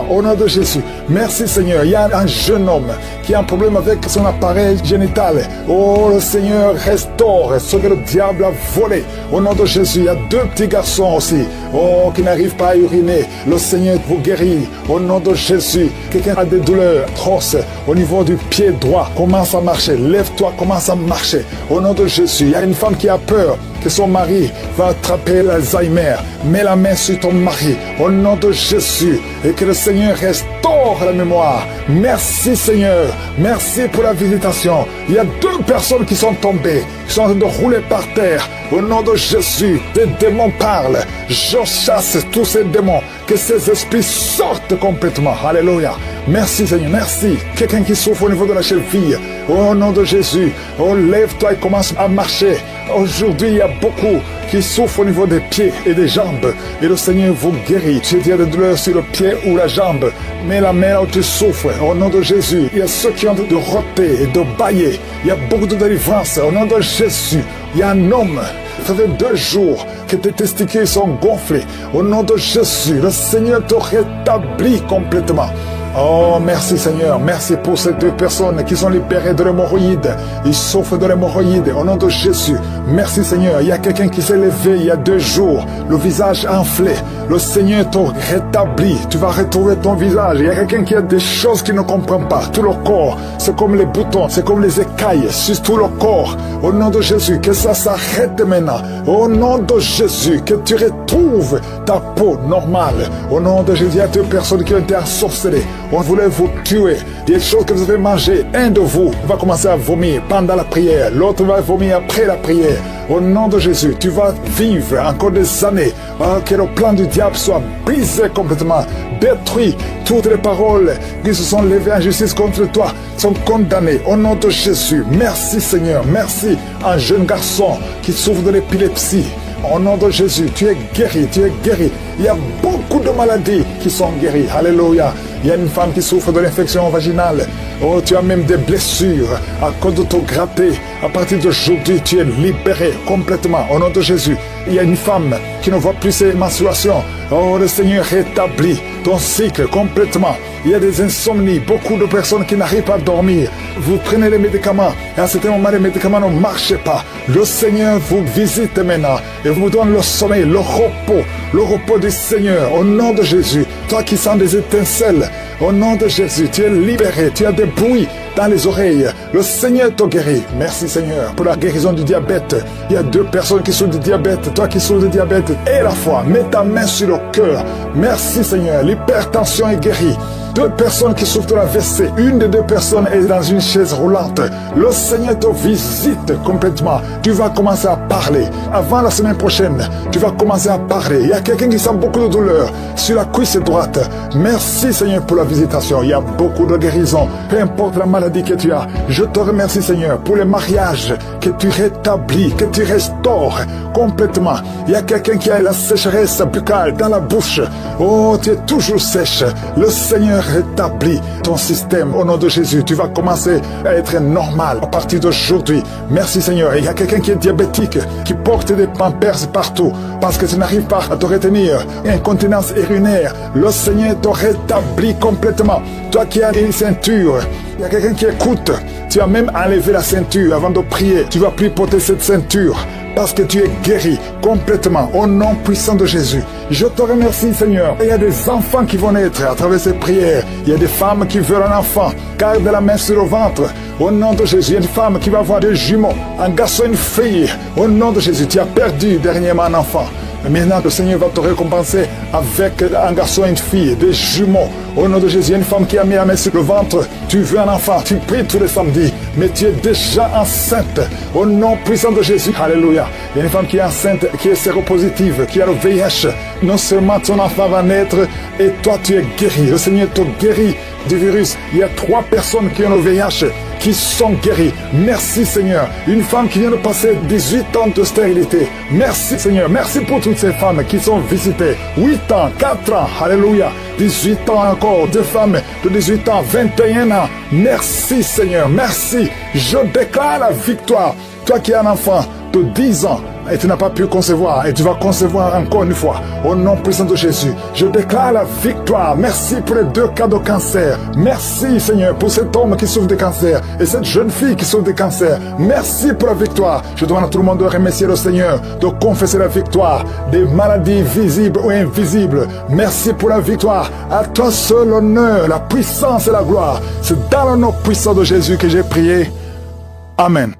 au nom de Jésus. Merci Seigneur. Il y a un jeune homme qui a un problème avec son appareil génital. Oh, le Seigneur restaure ce que le diable a volé. Au nom de Jésus, il y a 2 petits garçons aussi. Oh, qui n'arrivent pas à uriner. Le Seigneur vous guérit. Au nom de Jésus. Quelqu'un a des douleurs atroces au niveau du pied droit. Commence à marcher. Lève-toi, commence à marcher. Au nom de Jésus. Il y a une femme qui a peur que son mari va attraper l'Alzheimer. Mets la main sur ton mari. Au nom de Jésus. Et que le Seigneur restaure la mémoire. Merci Seigneur. Merci pour la visitation. Il y a 2 personnes qui sont tombées, qui sont en train de rouler par terre. Au nom de Jésus, des démons parlent. Je chasse tous ces démons. Que ces esprits sortent complètement. Alléluia. Merci Seigneur, merci. Quelqu'un qui souffre au niveau de la cheville. Au nom de Jésus. Oh, lève-toi et commence à marcher. Aujourd'hui, il y a beaucoup qui souffrent au niveau des pieds et des jambes. Et le Seigneur vous guérit. Si tu as des douleurs sur le pied ou la jambe, mets la main là où tu souffres. Au nom de Jésus. Il y a ceux qui ont de roter et de bailler. Il y a beaucoup de délivrance. Au nom de Jésus. Il y a un homme. Ça fait 2 jours que tes testicules sont gonflés. Au nom de Jésus, le Seigneur te rétablit complètement. Oh, merci Seigneur. Merci pour ces 2 personnes qui sont libérées de l'hémorroïde. Ils souffrent de l'hémorroïde. Au nom de Jésus. Merci Seigneur. Il y a quelqu'un qui s'est levé il y a 2 jours. Le visage enflé. Le Seigneur te rétablit. Tu vas retrouver ton visage. Il y a quelqu'un qui a des choses qu'il ne comprend pas. Tout le corps, c'est comme les boutons, c'est comme les écailles sur tout le corps. Au nom de Jésus, que ça s'arrête maintenant. Au nom de Jésus, que tu retrouves ta peau normale. Au nom de Jésus, il y a 2 personnes qui ont été ensorcelées. On voulait vous tuer. Des choses que vous avez mangées. Un de vous va commencer à vomir pendant la prière. L'autre va vomir après la prière. Au nom de Jésus, tu vas vivre encore des années. Que le plan du diable soit brisé complètement. Détruit. Toutes les paroles qui se sont levées en justice contre toi sont condamnées. Au nom de Jésus. Merci Seigneur. Merci. Un jeune garçon qui souffre de l'épilepsie. Au nom de Jésus, tu es guéri, tu es guéri. Il y a beaucoup de maladies qui sont guéries. Alléluia. Il y a une femme qui souffre de l'infection vaginale. Oh, tu as même des blessures à cause de ton gratté. À partir d'aujourd'hui, tu es libéré complètement au nom de Jésus. Il y a une femme qui ne voit plus ses menstruations. Oh, le Seigneur rétablit ton cycle complètement. Il y a des insomnies, beaucoup de personnes qui n'arrivent pas à dormir. Vous prenez les médicaments et à certains moments, les médicaments ne marchent pas. Le Seigneur vous visite maintenant et vous donne le sommeil, le repos du Seigneur au nom de Jésus. Toi qui sens des étincelles, au nom de Jésus, tu es libéré, tu as des bruits dans les oreilles. Le Seigneur te guérit. Merci Seigneur pour la guérison du diabète. Il y a 2 personnes qui souffrent du diabète. Toi qui souffres du diabète et la foi, mets ta main sur le cœur. Merci Seigneur. L'hypertension est guérie. 2 personnes qui souffrent de l'AVC. Une des 2 personnes est dans une chaise roulante. Le Seigneur te visite complètement. Tu vas commencer à parler. Avant la semaine prochaine, tu vas commencer à parler. Il y a quelqu'un qui sent beaucoup de douleur sur la cuisse droite. Merci Seigneur pour la visitation. Il y a beaucoup de guérison. Peu importe la maladie que tu as. Je te remercie Seigneur pour les mariages que tu rétablis, que tu restaures complètement. Il y a quelqu'un qui a la sécheresse buccale dans la bouche. Oh, tu es toujours sèche. Le Seigneur rétablit ton système au nom de Jésus. Tu vas commencer à être normal à partir d'aujourd'hui. Merci Seigneur. Il y a quelqu'un qui est diabétique, qui porte des pampers partout parce que tu n'arrives pas à te retenir. Incontinence urinaire. Le Seigneur te rétablit complètement. Toi qui as une ceinture, il y a quelqu'un qui écoute. Tu as même enlevé la ceinture avant de prier. Tu ne vas plus porter cette ceinture parce que tu es guéri complètement au nom puissant de Jésus. Je te remercie Seigneur. Il y a des enfants qui vont naître à travers ces prières. Il y a des femmes qui veulent un enfant. Garde la main sur le ventre. Au nom de Jésus, il y a une femme qui va avoir des jumeaux. Un garçon, une fille. Au nom de Jésus, tu as perdu dernièrement un enfant. Maintenant, le Seigneur va te récompenser avec un garçon et une fille, des jumeaux. Au nom de Jésus, il y a une femme qui a mis la main sur le ventre. Tu veux un enfant, tu pries tous les samedis, mais tu es déjà enceinte. Au nom puissant de Jésus, alléluia. Il y a une femme qui est enceinte, qui est séropositive, qui a le VIH. Non seulement ton enfant va naître et toi tu es guéri. Le Seigneur te guérit du virus. Il y a 3 personnes qui ont le VIH qui sont guéris. Merci Seigneur. Une femme qui vient de passer 18 ans de stérilité. Merci Seigneur. Merci pour toutes ces femmes qui sont visitées. 8 ans, 4 ans, alléluia. 18 ans encore, 2 femmes de 18 ans, 21 ans. Merci Seigneur, merci. Je déclare la victoire. Toi qui as un enfant de 10 ans et tu n'as pas pu concevoir et tu vas concevoir encore une fois au nom puissant de Jésus, je déclare la victoire. Merci pour les 2 cas de cancer. Merci Seigneur pour cet homme qui souffre de cancer et cette jeune fille qui souffre de cancer. Merci pour la victoire. Je demande à tout le monde de remercier le Seigneur, de confesser la victoire des maladies visibles ou invisibles. Merci pour la victoire. À toi seul l'honneur, la puissance et la gloire. C'est dans le nom puissant de Jésus que j'ai prié. Amen.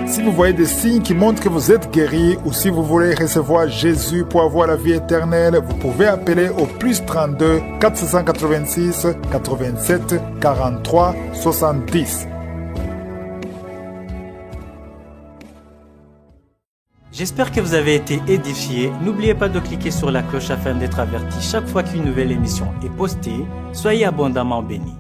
Si vous voyez des signes qui montrent que vous êtes guéri ou si vous voulez recevoir Jésus pour avoir la vie éternelle, vous pouvez appeler au +32 486 87 43 70. J'espère que vous avez été édifiés. N'oubliez pas de cliquer sur la cloche afin d'être averti chaque fois qu'une nouvelle émission est postée. Soyez abondamment bénis.